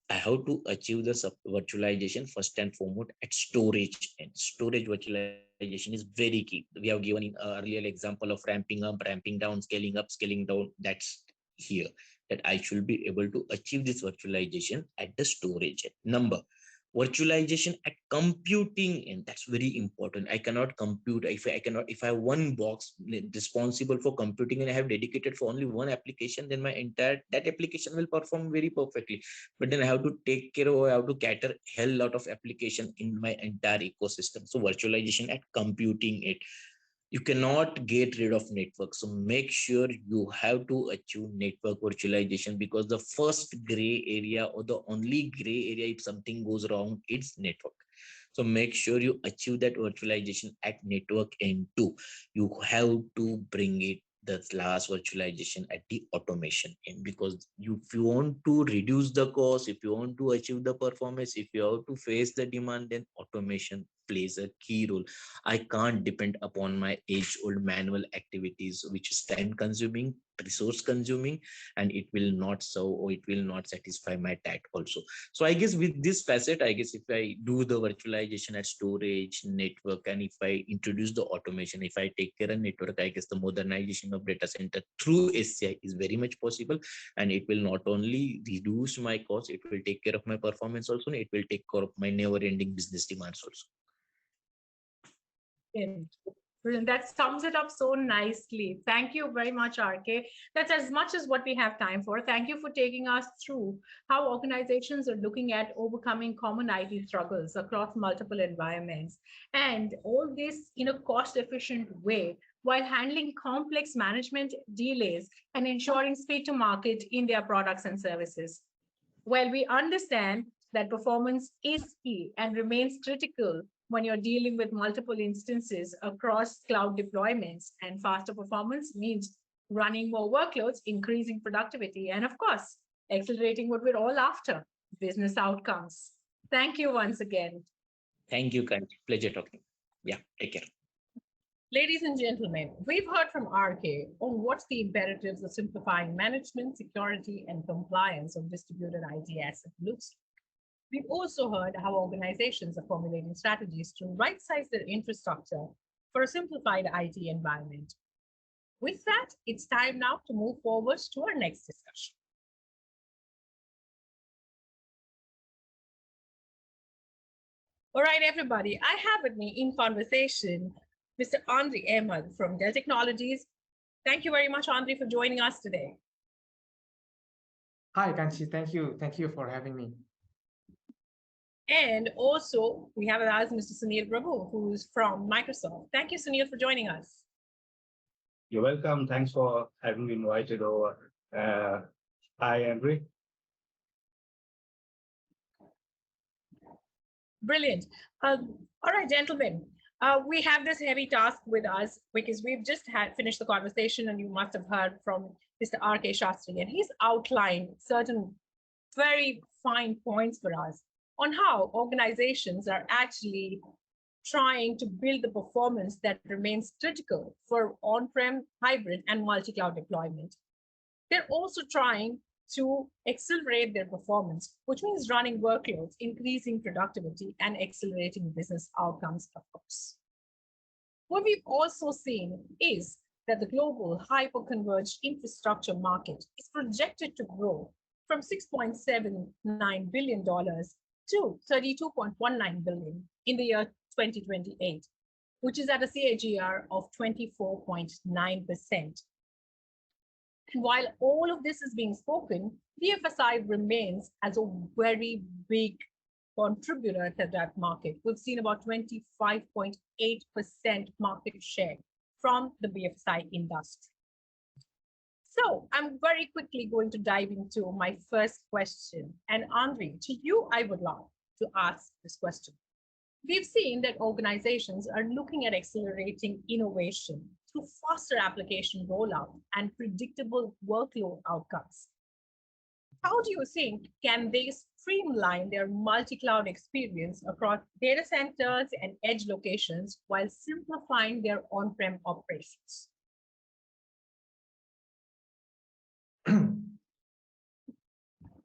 I have to achieve the virtualization first and foremost at storage, and storage virtualization is very key. We have given in earlier example of ramping up, ramping down, scaling down. That's here that I should be able to achieve this virtualization at the storage number. Virtualization at computing, and that's very important. I cannot compute if I have one box responsible for computing and I have dedicated for only one application, then my entire that application will perform very perfectly. But then I have to take care of, I have to cater hell lot of application in my entire ecosystem. So virtualization at computing it. You cannot get rid of network. So make sure you have to achieve network virtualization, because the first gray area or the only gray area if something goes wrong, it's network. So make sure you achieve that virtualization at network end too. You have to bring it the last virtualization at the automation end, because if you want to reduce the cost, if you want to achieve the performance, if you have to face the demand, then automation plays a key role. I can't depend upon my age-old manual activities, which is time-consuming, resource-consuming, and it will not serve or it will not satisfy my TAT also. So I guess with this facet, I guess if I do the virtualization at storage, network, and if I introduce the automation, if I take care of network, I guess the modernization of data center through SCI is very much possible, and it will not only reduce my cost, it will take care of my performance also, and it will take care of my never-ending business demands also. Brilliant. That sums it up so nicely. Thank you very much, RK. That's as much as what we have time for. Thank you for taking us through how organizations are looking at overcoming common IT struggles across multiple environments, and all this in a cost-efficient way while handling complex management delays and ensuring speed to market in their products and services. While we understand that performance is key and remains critical when you're dealing with multiple instances across cloud deployments, and faster performance means running more workloads, increasing productivity, and of course, accelerating what we're all after, business outcomes. Thank you once again. Thank you, Kanchi. Pleasure talking. Yeah, take care. Ladies and gentlemen, we've heard from RK on what's the imperatives of simplifying management, security, and compliance of distributed IT asset looks. We've also heard how organizations are formulating strategies to right-size their infrastructure for a simplified IT environment. With that, it's time now to move forward to our next discussion. All right, everybody, I have with me in conversation Mr. Andre Ahmed from Dell Technologies. Thank you very much, Andre, for joining us today. Hi, Kanchi. Thank you. Thank you for having me. And also, we have with us Mr. Sunil Prabhu, who's from Microsoft. Thank you, Sunil, for joining us. You're welcome. Thanks for having me invited over. Hi, Andre. Brilliant. All right, gentlemen, we have this heavy task with us because we've just finished the conversation, and you must have heard from Mr. R.K. Shastri, and he's outlined certain very fine points for us on how organizations are actually trying to build the performance that remains critical for on-prem, hybrid, and multi-cloud deployment. They're also trying to accelerate their performance, which means running workloads, increasing productivity, and accelerating business outcomes, of course. What we've also seen is that the global hyper-converged infrastructure market is projected to grow from $6.79 billion to $32.19 billion in the year 2028, which is at a CAGR of 24.9%. And while all of this is being spoken, BFSI remains as a very big contributor to that market. We've seen about 25.8% market share from the BFSI industry. So I'm very quickly going to dive into my first question. And Andre, to you, I would like to ask this question. We've seen that organizations are looking at accelerating innovation through faster application rollout and predictable workload outcomes. How do you think can they streamline their multi-cloud experience across data centers and edge locations while simplifying their on-prem operations?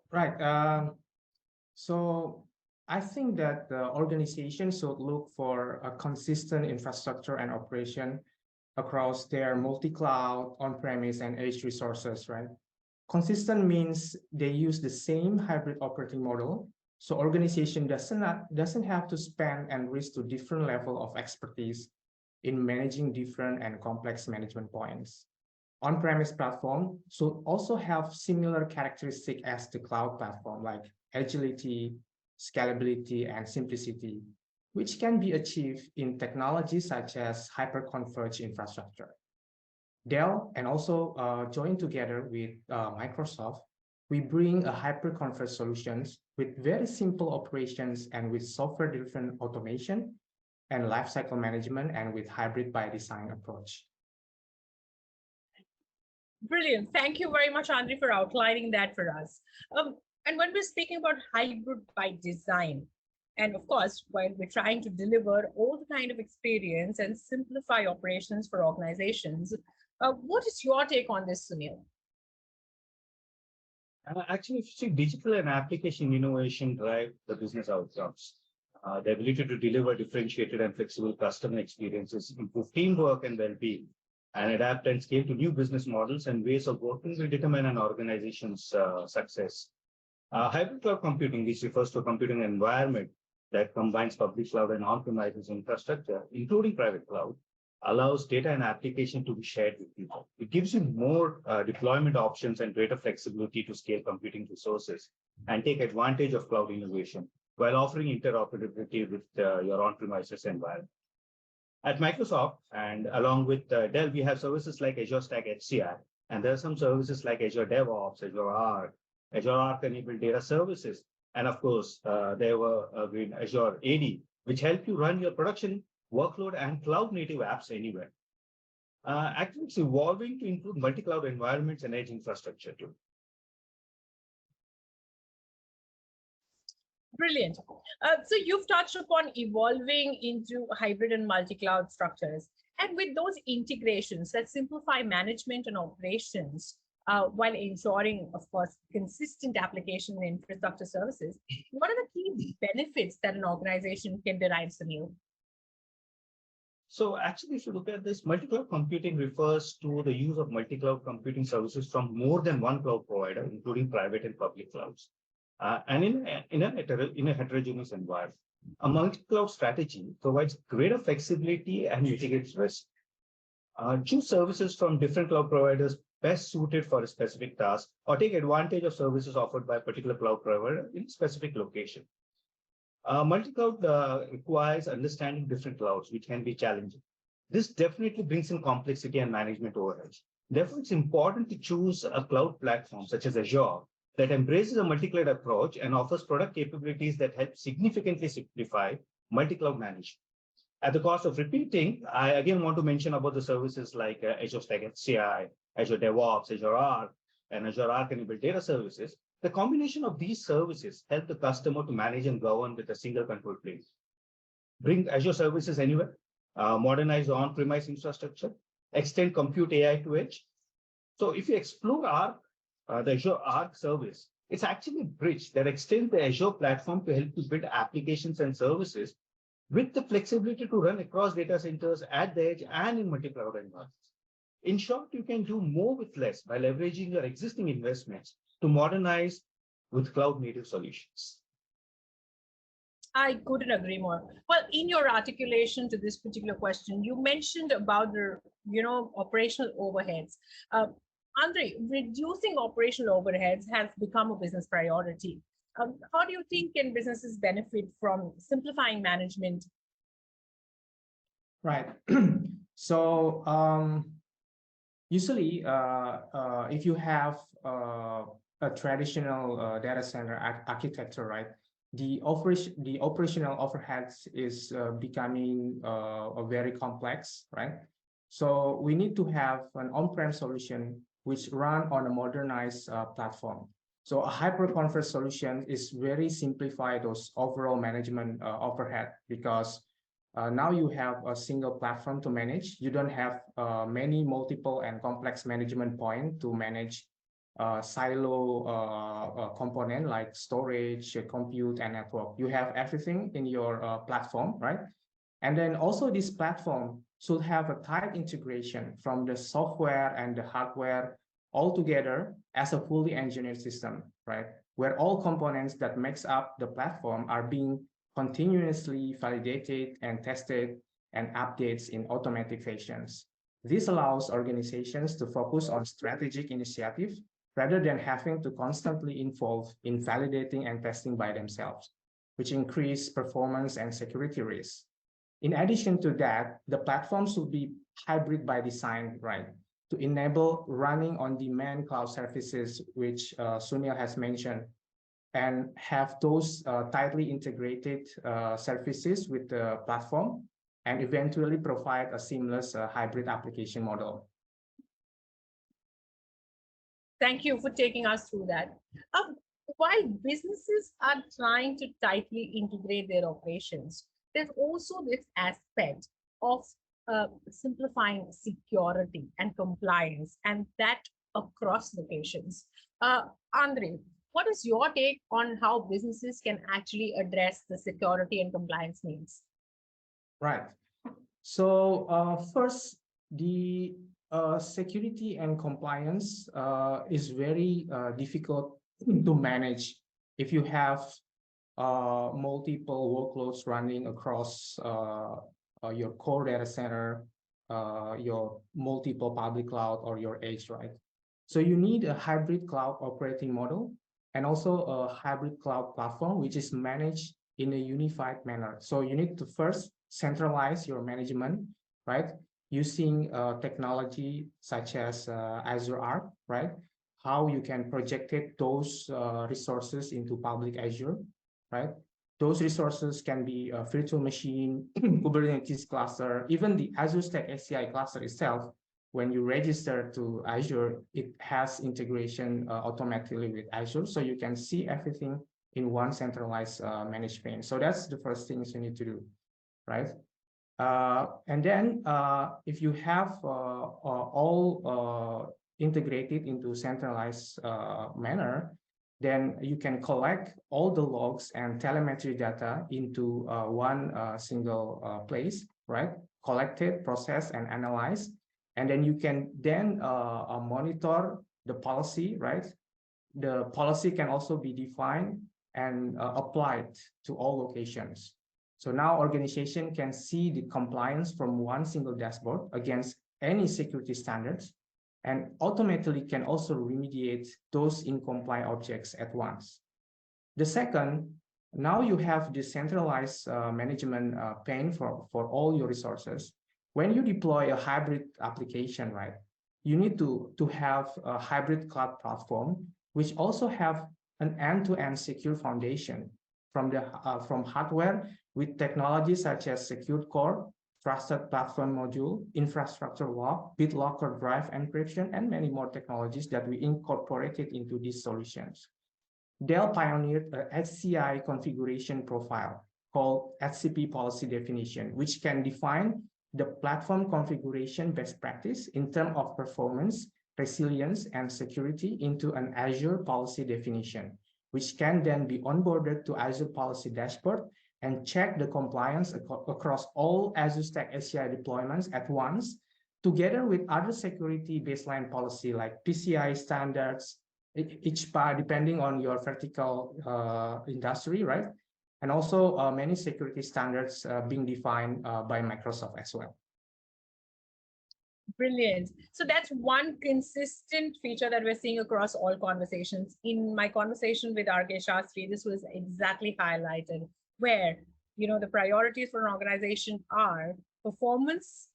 Right. So I think that the organization should look for a consistent infrastructure and operation across their multi-cloud, on-premise, and edge resources, right? Consistent means they use the same hybrid operating model, so organization doesn't have to spend and risk to different level of expertise in managing different and complex management points. On-premise platform should also have similar characteristics as the cloud platform, like agility, scalability, and simplicity, which can be achieved in technologies such as hyper-converged infrastructure. Dell and also joined together with Microsoft, we bring a hyper-converged solutions with very simple operations and with software-driven automation and lifecycle management and with hybrid by design approach. Brilliant. Thank you very much, Andre, for outlining that for us. And when we're speaking about hybrid by design, and of course, while we're trying to deliver all the kind of experience and simplify operations for organizations, what is your take on this, Sunil? Actually, if you see, digital and application innovation drive the business outcomes. The ability to deliver differentiated and flexible customer experiences, improve teamwork and well-being, and adapt and scale to new business models and ways of working will determine an organization's success. Hybrid cloud computing, which refers to a computing environment that combines public cloud and on-premises infrastructure, including private cloud, allows data and application to be shared with people. It gives you more deployment options and greater flexibility to scale computing resources and take advantage of cloud innovation while offering interoperability with your on-premises environment. At Microsoft and along with Dell, we have services like Azure Stack HCI, and there are some services like Azure DevOps, Azure Arc, Azure Arc-enabled data services, and of course, there were Azure AD, which help you run your production workload and cloud-native apps anywhere. Actually, it's evolving to include multi-cloud environments and edge infrastructure too. Brilliant. So you've touched upon evolving into hybrid and multi-cloud structures. And with those integrations that simplify management and operations, while ensuring, of course, consistent application and infrastructure services, what are the key benefits that an organization can derive, Sunil? So actually, if you look at this, multi-cloud computing refers to the use of multi-cloud computing services from more than one cloud provider, including private and public clouds. And in a heterogeneous environment. A multi-cloud strategy provides greater flexibility and mitigates risk. Choose services from different cloud providers best suited for a specific task, or take advantage of services offered by a particular cloud provider in a specific location. Multi-cloud requires understanding different clouds, which can be challenging. This definitely brings in complexity and management overheads. Therefore, it's important to choose a cloud platform such as Azure that embraces a multi-cloud approach and offers product capabilities that help significantly simplify multi-cloud management. At the cost of repeating, I again want to mention about the services like Azure Stack HCI, Azure DevOps, Azure Arc, and Azure Arc-enabled data services. The combination of these services help the customer to manage and govern with a single control plane. Bring Azure services anywhere, modernize on-premise infrastructure, extend compute AI to edge. So if you explore Arc, the Azure Arc service, it's actually a bridge that extends the Azure platform to help you build applications and services with the flexibility to run across data centers at the edge and in multi-cloud environments. In short, you can do more with less by leveraging your existing investments to modernize with cloud-native solutions. I couldn't agree more. Well, in your articulation to this particular question, you mentioned about the, operational overheads. Andre, reducing operational overheads has become a business priority. How do you think can businesses benefit from simplifying management? Right. So usually, if you have a traditional data center architecture, right, the operational overheads is becoming a very complex, right? So we need to have an on-prem solution which run on a modernized platform. So a hyper-converged solution is very simplify those overall management overhead, because now you have a single platform to manage. You don't have many multiple and complex management point to manage silo component like storage, compute, and network. You have everything in your platform, right? And then also this platform should have a tight integration from the software and the hardware all together as a fully engineered system, right? Where all components that makes up the platform are being continuously validated and tested and updates in automatic fashions. This allows organizations to focus on strategic initiative rather than having to constantly involve in validating and testing by themselves, which increase performance and security risks. In addition to that, the platform should be hybrid by design, right? To enable running on demand cloud services, which Sunil has mentioned, and have those tightly integrated services with the platform, and eventually provide a seamless hybrid application model. Thank you for taking us through that. While businesses are trying to tightly integrate their operations, there's also this aspect of simplifying security and compliance, and that across locations. Andre, what is your take on how businesses can actually address the security and compliance needs? Right. So first, the security and compliance is very difficult to manage if you have multiple workloads running across your core data center, your multiple public cloud, or your edge, right? So you need a hybrid cloud operating model and also a hybrid cloud platform, which is managed in a unified manner. So you need to first centralize your management, right? Using technology such as Azure Arc, right? How you can project those resources into public Azure, right? Those resources can be a virtual machine, Kubernetes cluster, even the Azure Stack HCI cluster itself. When you register to Azure, it has integration automatically with Azure, so you can see everything in one centralized management. So that's the first things you need to do, right? And then if you have all integrated into centralized manner, then you can collect all the logs and telemetry data into one single place, right? Collect it, process, and analyze. And then you can then monitor the policy, right? The policy can also be defined and applied to all locations. So now organization can see the compliance from one single dashboard against any security standards, and automatically can also remediate those incompliant objects at once. The second, now you have decentralized management pane for all your resources. When you deploy a hybrid application, right, you need to have a hybrid cloud platform, which also have an end-to-end secure foundation from hardware with technologies such as Secure Core, Trusted Platform Module, Infrastructure Lock, BitLocker Drive Encryption, and many more technologies that we incorporated into these solutions. Dell pioneered a HCI configuration profile called HCP policy definition, which can define the platform configuration best practice in terms of performance, resilience, and security into an Azure policy definition, which can then be onboarded to Azure policy dashboard and check the compliance across all Azure Stack HCI deployments at once, together with other security baseline policy like PCI standards, ICPA, depending on your vertical industry, right? And also many security standards being defined by Microsoft as well. Brilliant. So that's one consistent feature that we're seeing across all conversations. In my conversation with RK Shastri, this was exactly highlighted, where the priorities for an organization are performance,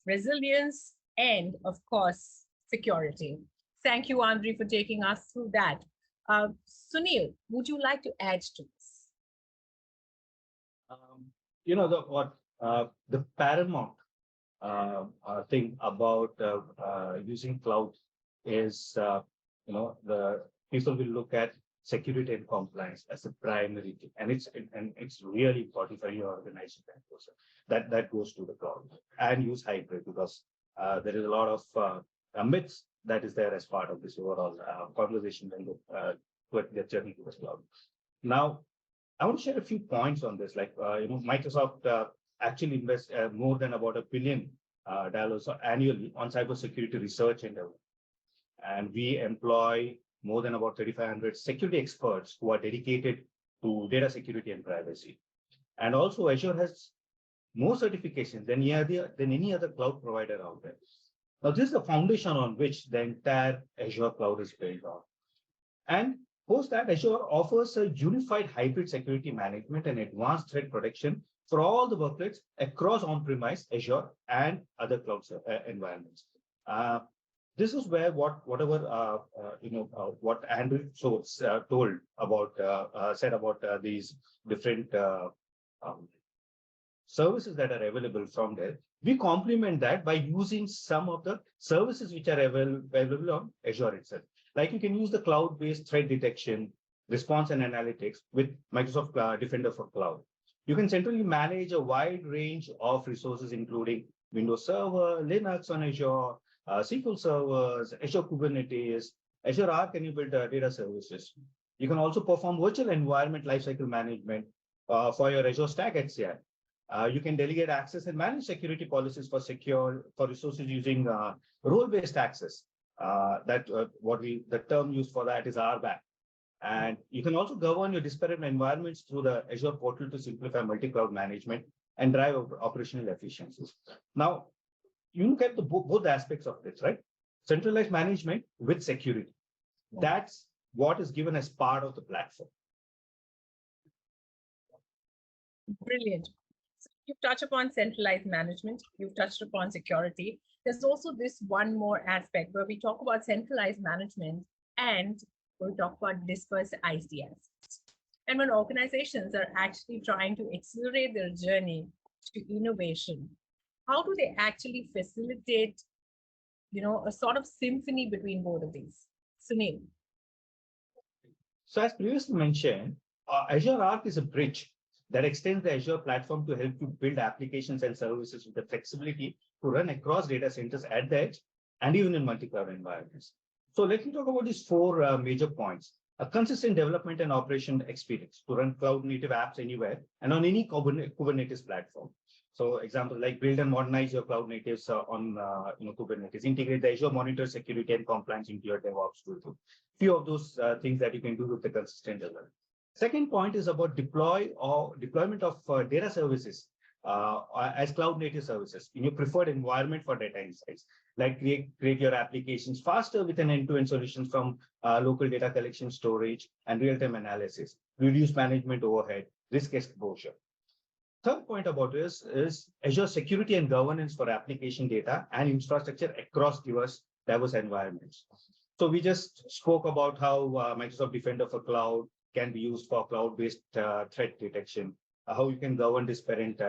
resilience, and of course, security. Thank you, Andre, for taking us through that. Sunil, would you like to add to this? Um, the paramount thing about using cloud is, the people will look at security and compliance as a primary thing, and it's really important for your organization that goes to the cloud, and use hybrid, because there is a lot of myths that is there as part of this overall conversation and the journey to the cloud. Now, I want to share a few points on this. Like, Microsoft actually invests more than about $1 billion annually on cybersecurity research and development. And we employ more than about 3,500 security experts who are dedicated to data security and privacy. And also, Azure has more certifications than any other cloud provider out there. Now, this is the foundation on which the entire Azure cloud is built on. And post that, Azure offers a unified hybrid security management and advanced threat protection for all the workloads across on-premise, Azure, and other cloud environments. This is where what Andrew told about said about these different services that are available from there. We complement that by using some of the services which are available on Azure itself. Like, you can use the cloud-based threat detection, response and analytics with Microsoft Defender for Cloud. You can centrally manage a wide range of resources, including Windows Server, Linux on Azure, SQL servers, Azure Kubernetes, Azure Arc-enabled data services. You can also perform virtual environment lifecycle management for your Azure Stack HCI. You can delegate access and manage security policies for resources using role-based access. The term used for that is RBAC. And you can also govern your disparate environments through the Azure portal to simplify multi-cloud management and drive operational efficiencies. Now, you look at both aspects of this, right? Centralized management with security. That's what is given as part of the platform. Brilliant. So you've touched upon centralized management, you've touched upon security. There's also this one more aspect where we talk about centralized management and we talk about dispersed ICS. And when organizations are actually trying to accelerate their journey to innovation, how do they actually facilitate, a sort of symphony between both of these? Sunil. So as previously mentioned, Azure Arc is a bridge that extends the Azure platform to help you build applications and services with the flexibility to run across data centers at the edge and even in multi-cloud environments. So let me talk about these four major points. A consistent development and operation experience to run cloud-native apps anywhere and on any Kubernetes platform. So examples like build and modernize your cloud natives on Kubernetes, integrate the Azure monitor security and compliance into your DevOps tool. Few of those things that you can do with the consistent development. Second point is about deployment of data services as cloud native services in your preferred environment for data insights, like create your applications faster with an end-to-end solutions from local data collection, storage, and real-time analysis, reduce management overhead, risk exposure. Third point about this is Azure security and governance for application data and infrastructure across diverse environments. So we just spoke about how Microsoft Defender for Cloud can be used for cloud-based threat detection, how you can govern disparate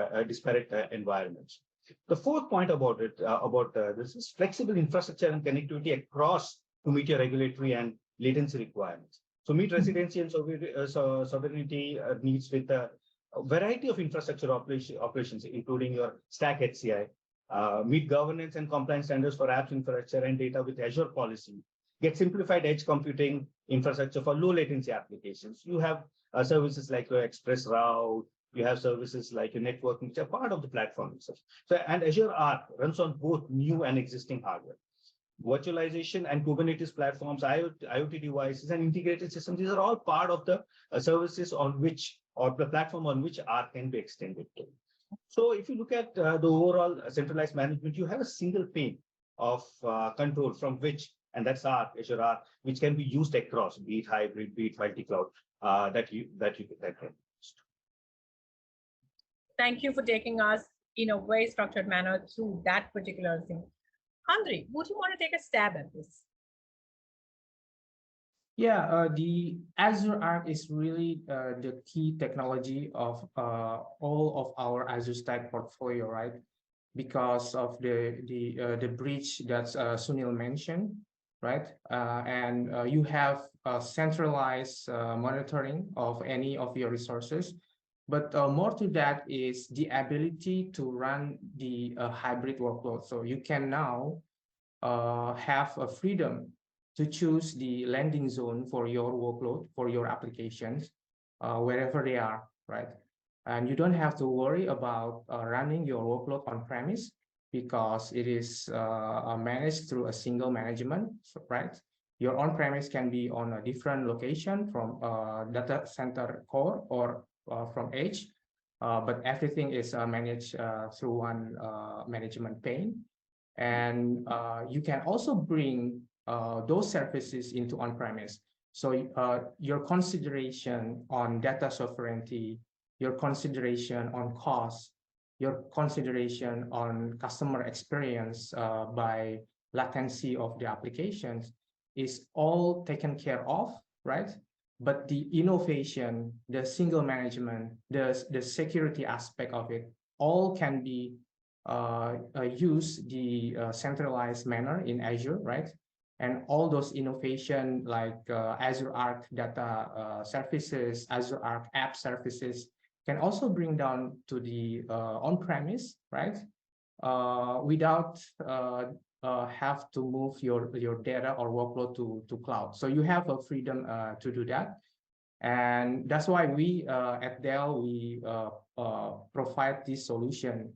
environments. The fourth point about this is flexible infrastructure and connectivity across to meet your regulatory and latency requirements. So meet residency and sovereignty needs with a variety of infrastructure operations, including your Stack HCI, meet governance and compliance standards for apps infrastructure and data with Azure policy, get simplified edge computing infrastructure for low latency applications. You have services like your Express Route, you have services like your networking, which are part of the platform itself. So, and Azure Arc runs on both new and existing hardware. Virtualization and Kubernetes platforms, IoT devices, and integrated systems, these are all part of the services on which, or the platform on which Arc can be extended to. So if you look at the overall centralized management, you have a single pane of control from which, and that's Arc, Azure Arc, which can be used across, be it hybrid, be it multi-cloud, that can. Thank you for taking us in a very structured manner through that particular thing. Andre, would you want to take a stab at this? Yeah, the Azure Arc is really the key technology of all of our Azure Stack portfolio, right? Because of the bridge that Sunil mentioned, right? And you have centralized monitoring of any of your resources. But more to that is the ability to run the hybrid workload. So you can now have a freedom to choose the landing zone for your workload, for your applications, wherever they are, right? And you don't have to worry about running your workload on premise because it is managed through a single management, right? Your on-premise can be on a different location from data center core or from edge, but everything is managed through one management pane. And you can also bring those services into on-premise. So your consideration on data sovereignty, your consideration on cost, your consideration on customer experience by latency of the applications is all taken care of, right? But the innovation, the single management, the security aspect of it, all can be use the centralized manner in Azure, right? And all those innovation like Azure Arc data services, Azure Arc app services can also bring down to the on-premise, right? Without have to move your data or workload to cloud. So you have a freedom to do that. And that's why we at Dell, we provide this solution,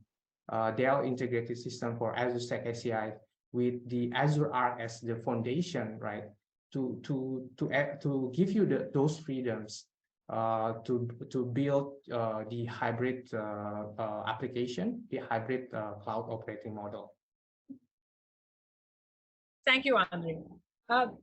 Dell integrated system for Azure Stack ACI with the Azure Arc as the foundation, right? To give you those freedoms to build the hybrid application, the hybrid cloud operating model. Thank you, Andre. Well,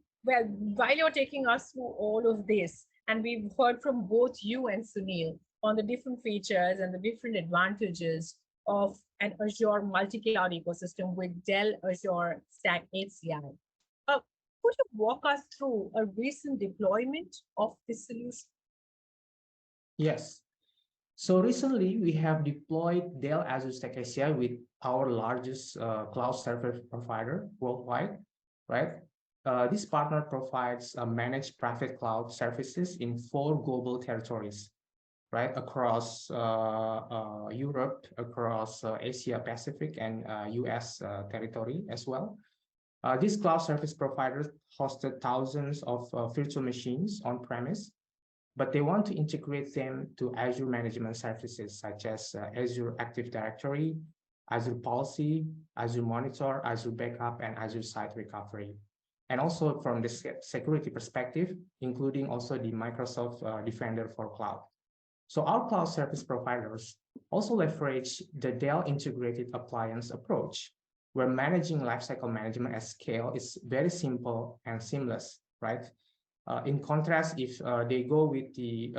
while you're taking us through all of this, and we've heard from both you and Sunil on the different features and the different advantages of an Azure multi-cloud ecosystem with Dell Azure Stack HCI. Could you walk us through a recent deployment of this solution? Yes. So recently we have deployed Dell Azure Stack HCI with our largest cloud service provider worldwide, right? This partner provides managed private cloud services in 4 global territories, right? Across Europe, across Asia Pacific and US territory as well. These cloud service providers hosted thousands of virtual machines on premise, but they want to integrate them to Azure management services such as Azure Active Directory, Azure Policy, Azure Monitor, Azure Backup, and Azure Site Recovery. And also from the security perspective, including also the Microsoft Defender for Cloud. So our cloud service providers also leverage the Dell integrated appliance approach, where managing lifecycle management at scale is very simple and seamless, right? In contrast, if they go with the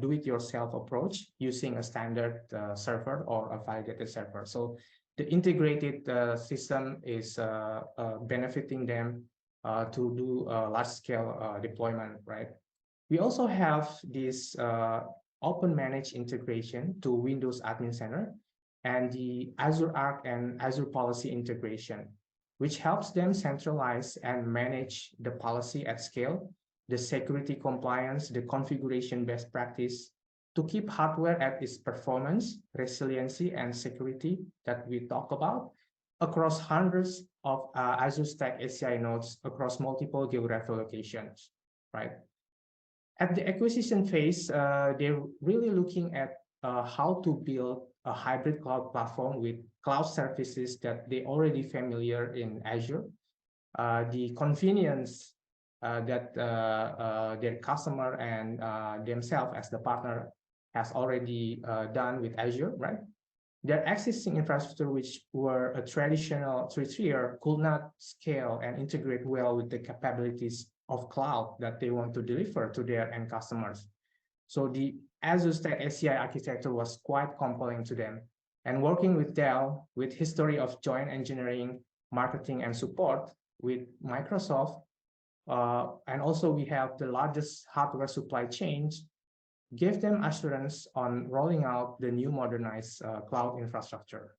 do-it-yourself approach using a standard server or a validated server. So the integrated system is benefiting them to do large-scale deployment, right? We also have this open managed integration to Windows Admin Center and the Azure Arc and Azure Policy integration, which helps them centralize and manage the policy at scale, the security compliance, the configuration best practice to keep hardware at its performance, resiliency, and security that we talk about across hundreds of Azure Stack HCI nodes across multiple geographical locations, right? At the acquisition phase, they're really looking at how to build a hybrid cloud platform with cloud services that they already familiar in Azure, the convenience that their customer and themselves as the partner has already done with Azure, right? Their existing infrastructure, which were a traditional three-tier, could not scale and integrate well with the capabilities of cloud that they want to deliver to their end customers. So the Azure Stack ACI architecture was quite compelling to them. And working with Dell, with history of joint engineering, marketing, and support with Microsoft, and also we have the largest hardware supply chains, gave them assurance on rolling out the new modernized cloud infrastructure.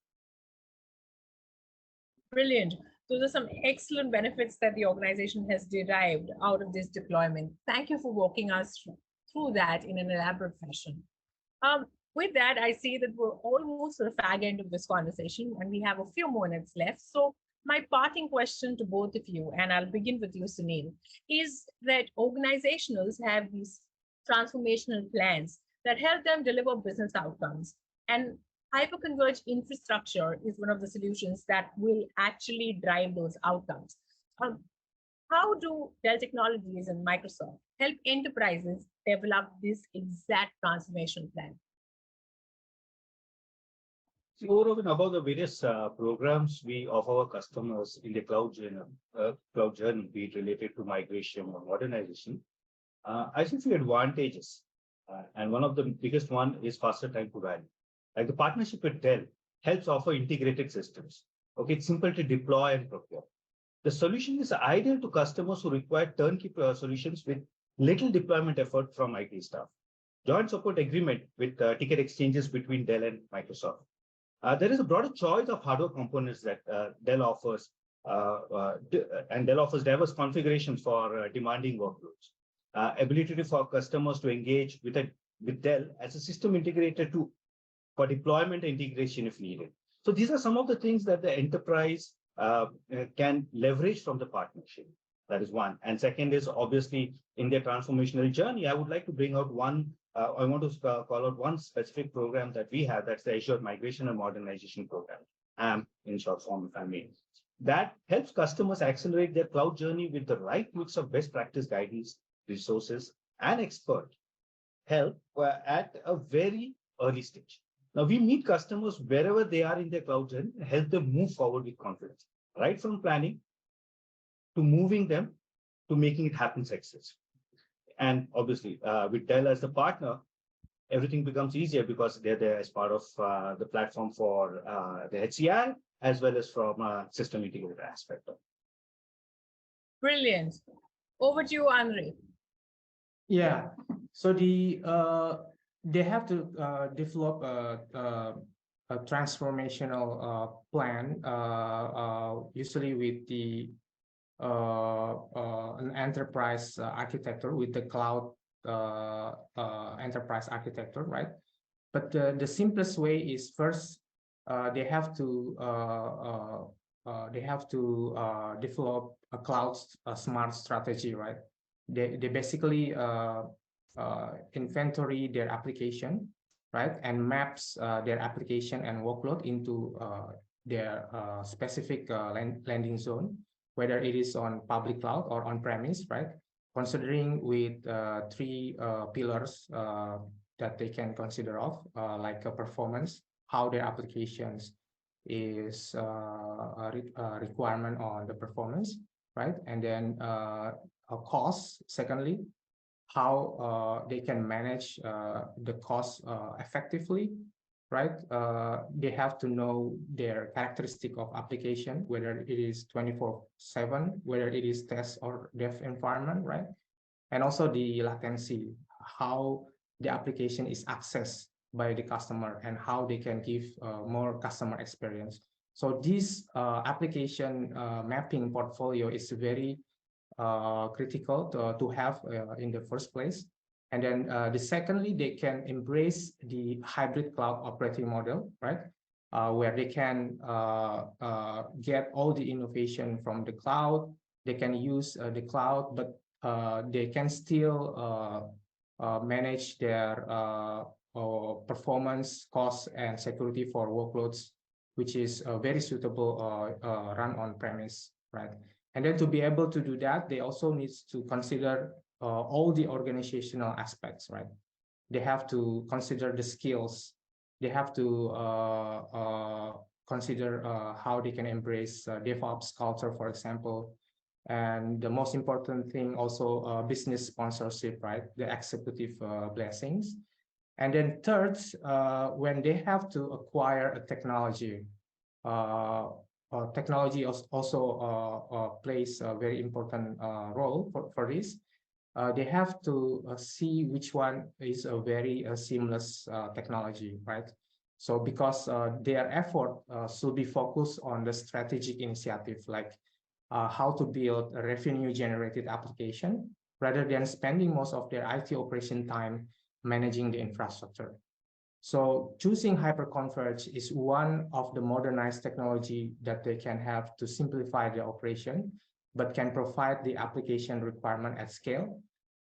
Brilliant. Those are some excellent benefits that the organization has derived out of this deployment. Thank you for walking us through that in an elaborate fashion. With that, I see that we're almost at the fag end of this conversation and we have a few more minutes left. So my parting question to both of you, and I'll begin with you, Sunil, is that organizations have these transformational plans that help them deliver business outcomes. And hyperconverged infrastructure is one of the solutions that will actually drive those outcomes. How do Dell Technologies and Microsoft help enterprises develop this exact transformation plan? So over and above the various programs we offer our customers in the cloud journey, be it related to migration or modernization, I see few advantages. And one of the biggest one is faster time to value. Like the partnership with Dell helps offer integrated systems. Okay, it's simple to deploy and procure. The solution is ideal to customers who require turnkey solutions with little deployment effort from IT staff. Joint support agreement with ticket exchanges between Dell and Microsoft. There is a broader choice of hardware components that Dell offers, and Dell offers diverse configurations for demanding workloads. Ability for customers to engage with Dell as a system integrator too, for deployment integration if needed. So these are some of the things that the enterprise can leverage from the partnership. That is one. And second is obviously in their transformational journey, I would like to bring out one, I want to call out one specific program that we have, that's the Azure Migration and Modernization Program, AMP in short form, if I may. That helps customers accelerate their cloud journey with the right mix of best practice guidance, resources, and expert help at a very early stage. Now, we meet customers wherever they are in their cloud journey and help them move forward with confidence, right from planning to moving them to making it happen success. And obviously, with Dell as the partner, everything becomes easier because they're there as part of the platform for the HCI, as well as from a system integrator aspect. Brilliant. Over to you, Andre. Yeah, so they have to develop a transformational plan, usually with the an enterprise architecture with the cloud enterprise architecture, right? But the simplest way is first they have to develop a cloud smart strategy, right? They basically inventory their application, right, and maps their application and workload into their specific landing zone, whether it is on public cloud or on premise, right? Considering with three pillars that they can consider of, like a performance, how their applications is a requirement on the performance, right? And then a cost, secondly, how they can manage the cost effectively, right? They have to know their characteristic of application, whether it is 24/7, whether it is test or dev environment, right? And also the latency, how the application is accessed by the customer and how they can give more customer experience. So this application mapping portfolio is very critical to have in the first place. And then the secondly, they can embrace the hybrid cloud operating model, right? Where they can get all the innovation from the cloud. They can use the cloud, but they can still manage their performance, cost, and security for workloads, which is very suitable run on premise, right? And then to be able to do that, they also need to consider all the organizational aspects, right? They have to consider the skills. they have to consider how they can embrace DevOps culture, for example. And the most important thing also business sponsorship, right? The executive blessings. And then third, when they have to acquire a technology, technology also plays a very important role for this. They have to see which one is a very seamless technology, right? So because their effort should be focused on the strategic initiative, like how to build a revenue generated application rather than spending most of their IT operation time managing the infrastructure. So choosing hyperconverged is one of the modernized technology that they can have to simplify their operation, but can provide the application requirement at scale.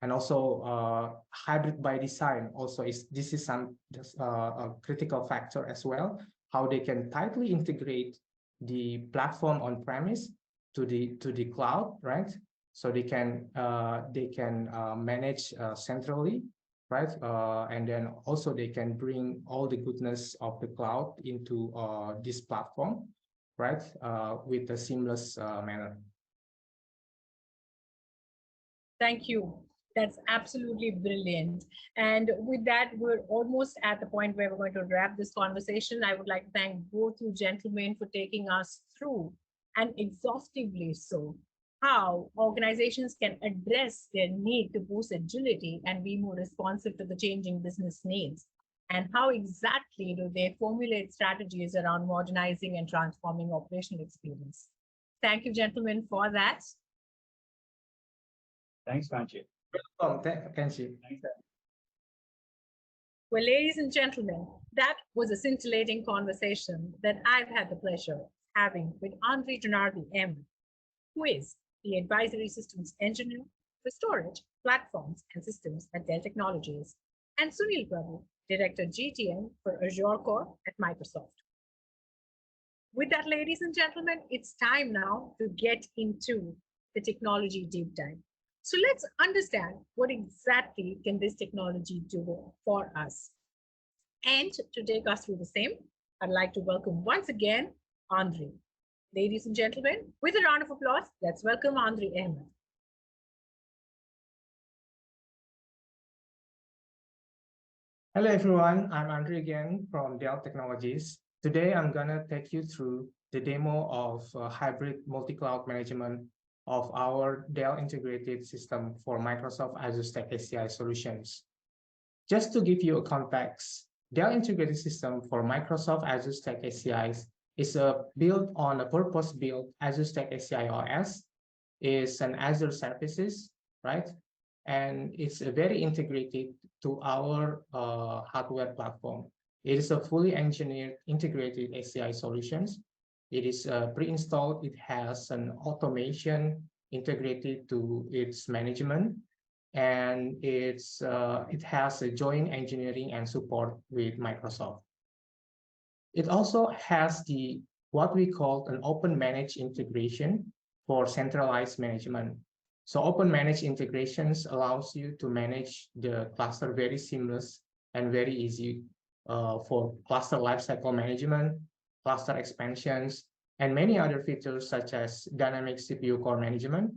And also hybrid by design also this is a critical factor as well, how they can tightly integrate the platform on premise to the cloud, right? So they can manage centrally, right? And then also they can bring all the goodness of the cloud into this platform, right? With a seamless manner. Thank you. That's absolutely brilliant. And with that, we're almost at the point where we're going to wrap this conversation. I would like to thank both you gentlemen for taking us through, and exhaustively so, how organizations can address their need to boost agility and be more responsive to the changing business needs. And how exactly do they formulate strategies around modernizing and transforming operational experience? Thank you, gentlemen, for that. Thanks, Kanchi. Kenshi. Well, ladies and gentlemen, that was a scintillating conversation that I've had the pleasure of having with Andre Donardi M, who is the Advisory Systems Engineer for Storage, Platforms, and Systems at Dell Technologies, and Sunil Prabhu, Director GTM for Azure Core at Microsoft. With that, ladies and gentlemen, it's time now to get into the technology deep dive. So let's understand what exactly can this technology do for us. And to take us through the same, I'd like to welcome once again, Andre. Ladies and gentlemen, with a round of applause, let's welcome Andre Ahmed. Hello, everyone. I'm Andre again from Dell Technologies. Today, I'm going to take you through the demo of hybrid multi-cloud management of our Dell integrated system for Microsoft Azure Stack ACI solutions. Just to give you a context, Dell integrated system for Microsoft Azure Stack ACI is built on a purpose-built Azure Stack ACI OS, is an Azure services, right? And it's very integrated to our hardware platform. It is a fully engineered integrated ACI solutions. It is pre-installed. It has an automation integrated to its management, and it has a joint engineering and support with Microsoft. It also has what we call an open managed integration for centralized management. So open managed integrations allows you to manage the cluster very seamless and very easy for cluster lifecycle management, cluster expansions, and many other features such as dynamic CPU core management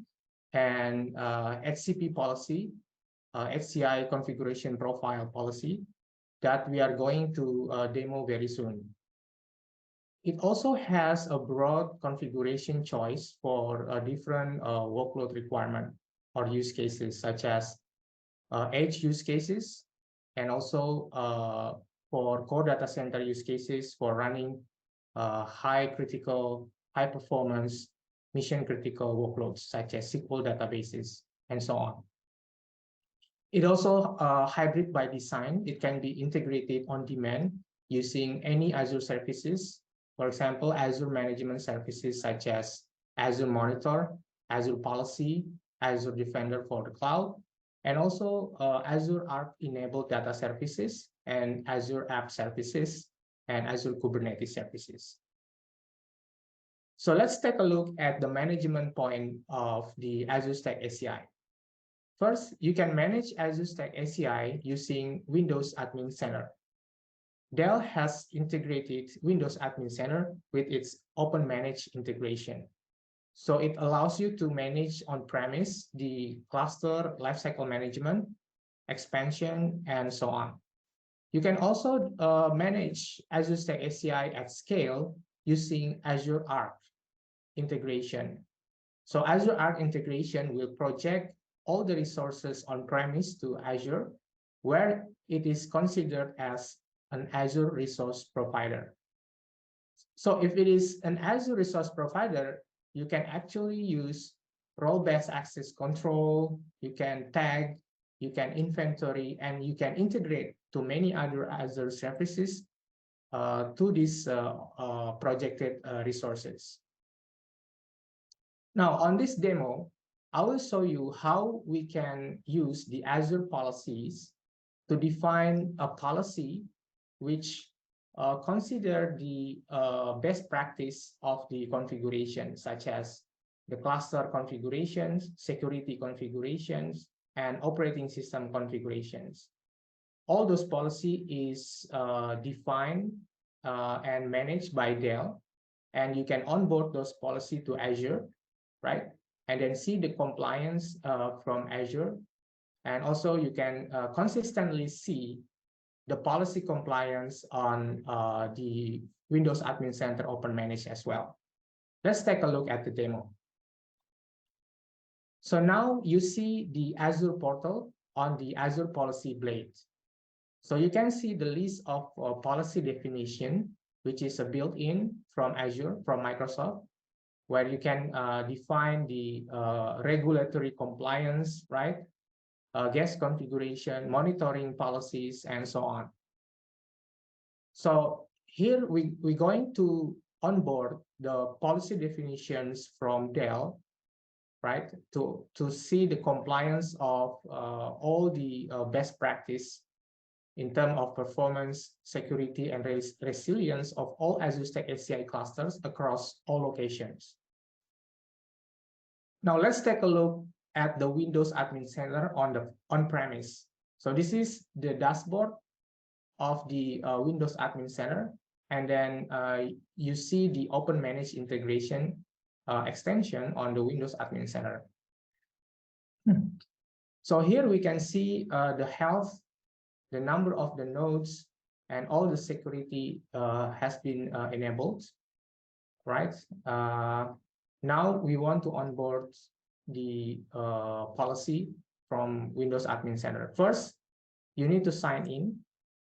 and HCP policy, HCI configuration profile policy that we are going to demo very soon. It also has a broad configuration choice for different workload requirement or use cases, such as edge use cases, and also for core data center use cases for running high performance, mission critical workloads, such as SQL databases, and so on. It also hybrid by design. It can be integrated on demand using any Azure services. For example, Azure management services such as Azure Monitor, Azure Policy, Azure Defender for the cloud, and also Azure Arc-enabled data services and Azure App Services and Azure Kubernetes services. So let's take a look at the management point of the Azure Stack ACI. First, you can manage Azure Stack ACI using Windows Admin Center. Dell has integrated Windows Admin Center with its Open Manage integration. So it allows you to manage on-premise the cluster lifecycle management, expansion, and so on. You can also manage Azure Stack ACI at scale using Azure Arc integration. So Azure Arc integration will project all the resources on-premise to Azure, where it is considered as an Azure resource provider. So if it is an Azure resource provider, you can actually use role-based access control, you can tag, you can inventory, and you can integrate to many other Azure services to these projected resources. Now, on this demo, I will show you how we can use the Azure policies to define a policy which consider the best practice of the configuration, such as the cluster configurations, security configurations, and operating system configurations. All those policy is defined and managed by Dell, and you can onboard those policy to Azure, right? And then see the compliance from Azure. And also you can consistently see the policy compliance on the Windows Admin Center Open Manage as well. Let's take a look at the demo. So now you see the Azure portal on the Azure Policy Blade. So you can see the list of policy definition, which is a built-in from Azure, from Microsoft, where you can define the regulatory compliance, right? Guest configuration, monitoring policies, and so on. So here we're going to onboard the policy definitions from Dell, right? To see the compliance of all the best practice in terms of performance, security, and resilience of all Azure Stack ACI clusters across all locations. Now let's take a look at the Windows Admin Center on the on-premise. So this is the dashboard of the Windows Admin Center, and then you see the Open Manage integration extension on the Windows Admin Center. So here we can see the health, the number of the nodes, and all the security has been enabled, right? Now we want to onboard the policy from Windows Admin Center. First, you need to sign in.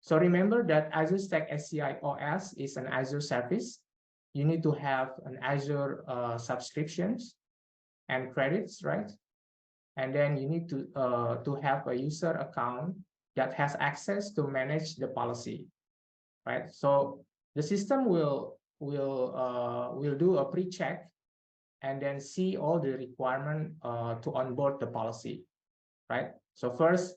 So remember that Azure Stack ACI OS is an Azure service. You need to have an Azure subscriptions and credits, right? And then you need to have a user account that has access to manage the policy, right? So the system will do a pre-check and then see all the requirement to onboard the policy, right? So first,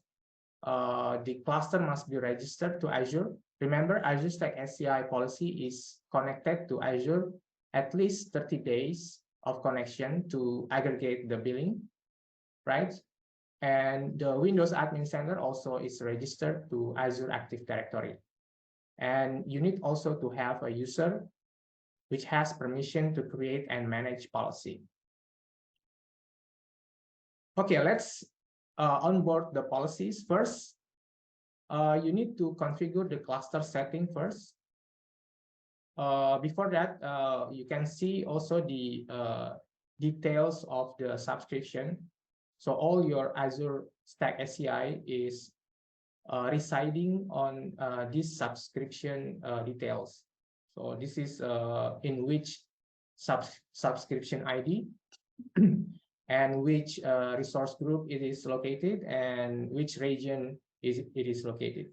the cluster must be registered to Azure. Remember, Azure Stack ACI policy is connected to Azure at least 30 days of connection to aggregate the billing, right? And the Windows Admin Center also is registered to Azure Active Directory. And you need also to have a user which has permission to create and manage policy. Okay, let's onboard the policies. First, you need to configure the cluster setting first. Before that, you can see also the details of the subscription. So all your Azure Stack ACI is residing on this subscription details. So this is in which subscription ID and which resource group it is located and which region it is located.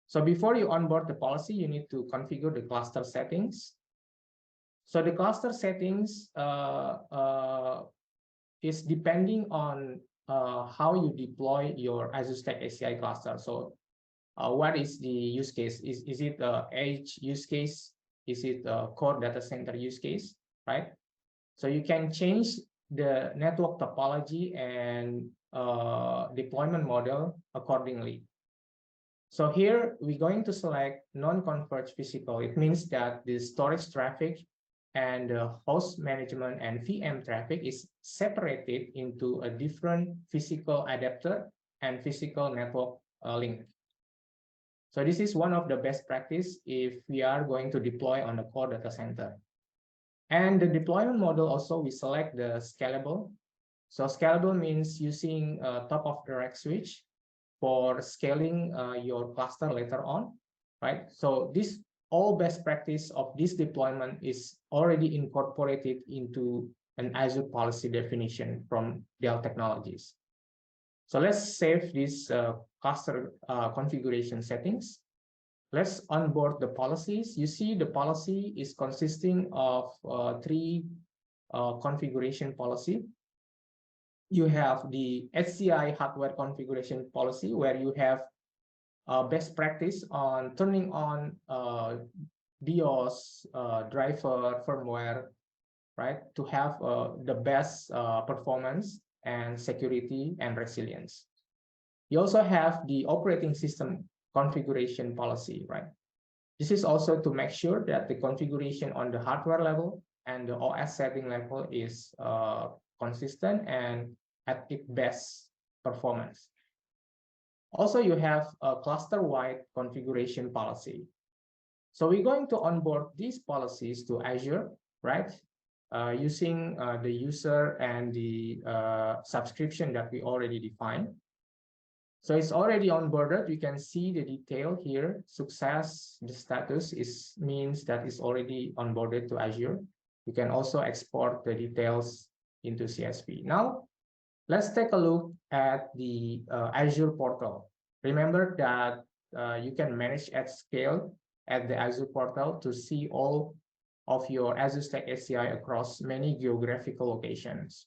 So before you onboard the policy, you need to configure the cluster settings. So the cluster settings is depending on how you deploy your Azure Stack ACI cluster. So what is the use case? Is it the edge use case? Is it a core data center use case, right? So you can change the network topology and deployment model accordingly. So here we're going to select non-converged physical. It means that the storage traffic and the host management and VM traffic is separated into a different physical adapter and physical network link. So this is one of the best practice if we are going to deploy on the core data center. And the deployment model also, we select the scalable. So scalable means using top of the rack switch for scaling your cluster later on, right? So this all best practice of this deployment is already incorporated into an Azure policy definition from Dell Technologies. So let's save this cluster configuration settings. Let's onboard the policies. You see the policy is consisting of three configuration policy. You have the HCI hardware configuration policy where you have best practice on turning on BIOS driver firmware, right, to have the best performance and security and resilience. You also have the operating system configuration policy, right? This is also to make sure that the configuration on the hardware level and the OS setting level is consistent and at its best performance. Also, you have a cluster-wide configuration policy. So we're going to onboard these policies to Azure, right? Using the user and the subscription that we already defined. So it's already onboarded. You can see the detail here. Success, the status means that it's already onboarded to Azure. You can also export the details into CSV. Now, let's take a look at the Azure portal. Remember that you can manage at scale at the Azure portal to see all of your Azure Stack HCI across many geographical locations.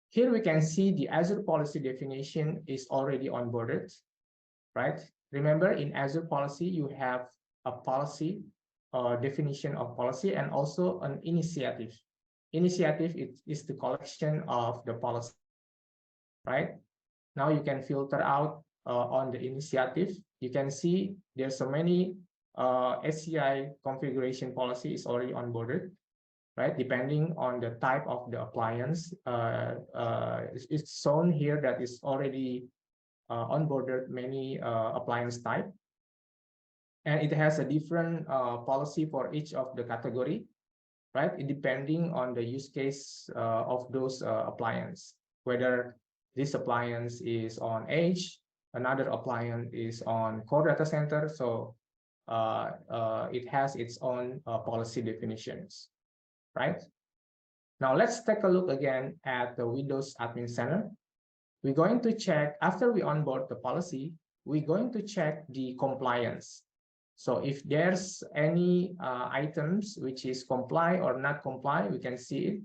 Here we can see the Azure policy definition is already onboarded, right? Remember, in Azure policy, you have a policy definition of policy and also an initiative. Initiative is the collection of the policy, right? Now you can filter out on the initiative. You can see there's so many HCI configuration policy is already onboarded, right? Depending on the type of the appliance, it's shown here that it's already onboarded many appliance type. And it has a different policy for each of the category, right? It depending on the use case of those appliance, whether this appliance is on edge, another appliance is on core data center. So it has its own policy definitions, right? Now let's take a look again at the Windows Admin Center. We're going to check, after we onboard the policy, we're going to check the compliance. So if there's any items which is comply or not comply, we can see it.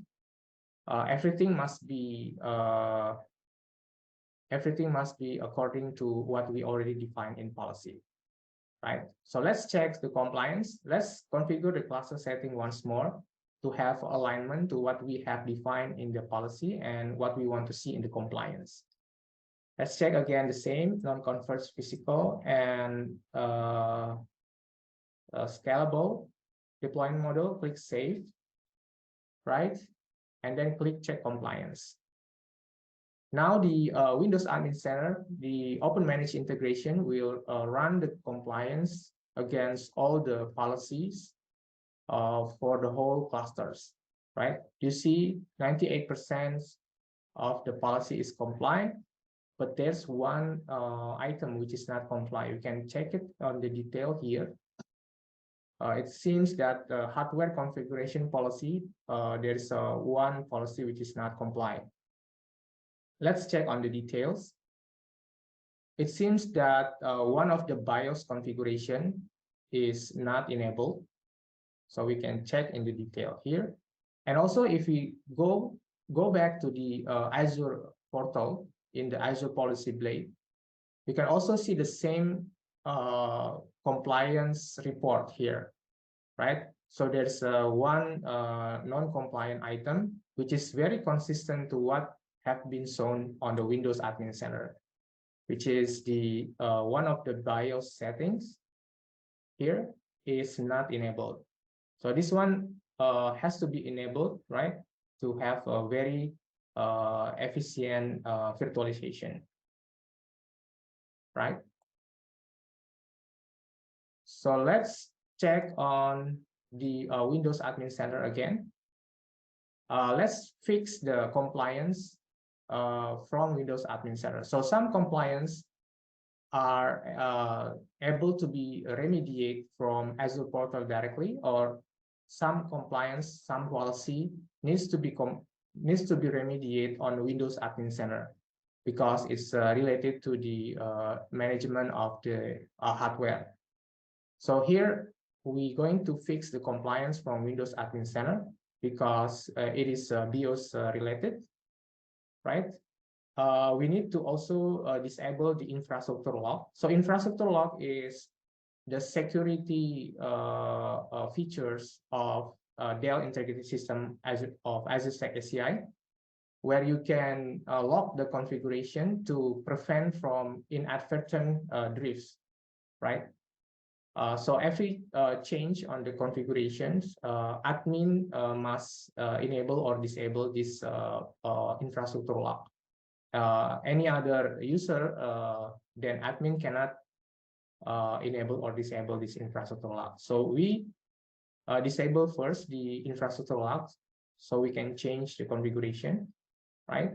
Everything must be according to what we already defined in policy, right? So let's check the compliance. Let's configure the cluster setting once more to have alignment to what we have defined in the policy and what we want to see in the compliance. Let's check again the same non-converged physical and scalable deployment model. Click Save, right? And then click Check Compliance. Now the Windows Admin Center, the Open Managed integration will run the compliance against all the policies for the whole clusters, right? You see 98% of the policy is compliant, but there's one item which is not compliant. You can check it on the detail here. It seems that the hardware configuration policy, there's one policy which is not compliant. Let's check on the details. It seems that one of the BIOS configuration is not enabled. So we can check in the detail here. And also if we go back to the Azure portal in the Azure Policy Blade, you can also see the same compliance report here, right? So there's one non-compliant item, which is very consistent to what have been shown on the Windows Admin Center. which is the one of the BIOS settings here is not enabled. So this one has to be enabled, right, to have a very efficient virtualization, right? So let's check on the Windows Admin Center again. Let's fix the compliance from Windows Admin Center. So some compliance are able to be remediated from Azure portal directly, or some compliance, some policy needs to be remediated on Windows Admin Center because it's related to the management of the hardware. So here we're going to fix the compliance from Windows Admin Center because it is BIOS related, right? We need to also disable the infrastructure lock. So infrastructure lock is the security features of Dell Integrated System of Azure Stack ACI, where you can lock the configuration to prevent from inadvertent drifts, right? So every change on the configurations, admin must enable or disable this infrastructure lock. Any other user, then admin cannot enable or disable this infrastructure lock. So we disable first the infrastructure lock so we can change the configuration, right?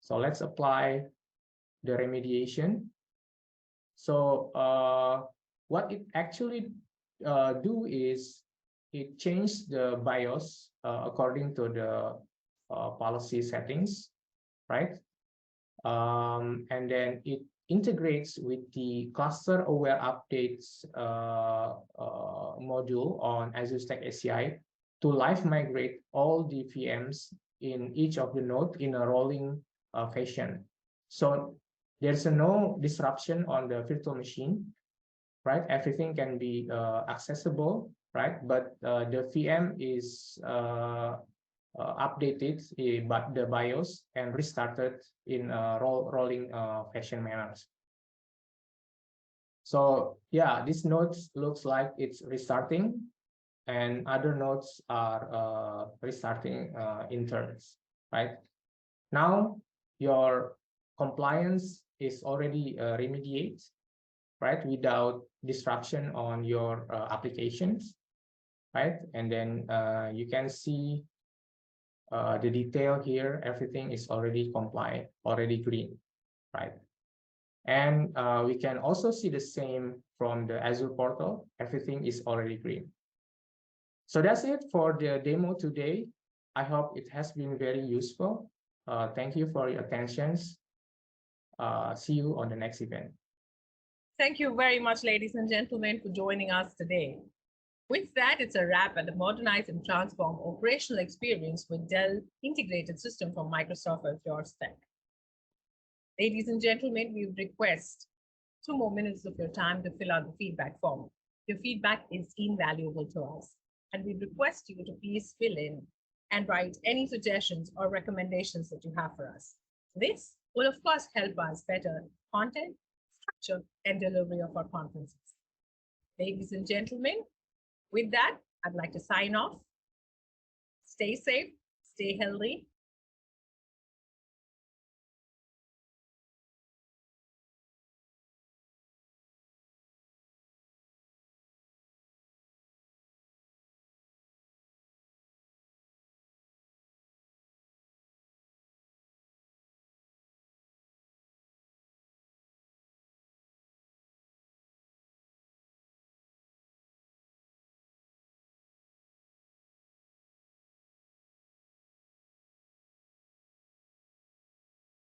So let's apply the remediation. So what it actually do is it changes the BIOS according to the policy settings, right? And then it integrates with the cluster aware updates module on Azure Stack ACI to live migrate all the VMs in each of the node in a rolling fashion. So there's no disruption on the virtual machine, right? Everything can be accessible, right? But the VM is updated but the BIOS and restarted in rolling fashion manners. So yeah, this node looks like it's restarting and other nodes are restarting in turns, right? Now your compliance is already remediated, right? Without disruption on your applications, right? And then you can see the detail here, everything is already compliant, already green, right? And we can also see the same from the Azure portal, everything is already green. So that's it for the demo today. I hope it has been very useful. Thank you for your attention. See you on the next event. Thank you very much, ladies and gentlemen, for joining us today. With that, it's a wrap at the Modernize and Transform operational experience with Dell Integrated System from Microsoft Azure Stack. Ladies and gentlemen, we would request 2 more minutes of your time to fill out the feedback form. Your feedback is invaluable to us, and we request you to please fill in and write any suggestions or recommendations that you have for us. This will, of course, help us better content, structure, and delivery of our conferences. Ladies and gentlemen, with that, I'd like to sign off. Stay safe, stay healthy,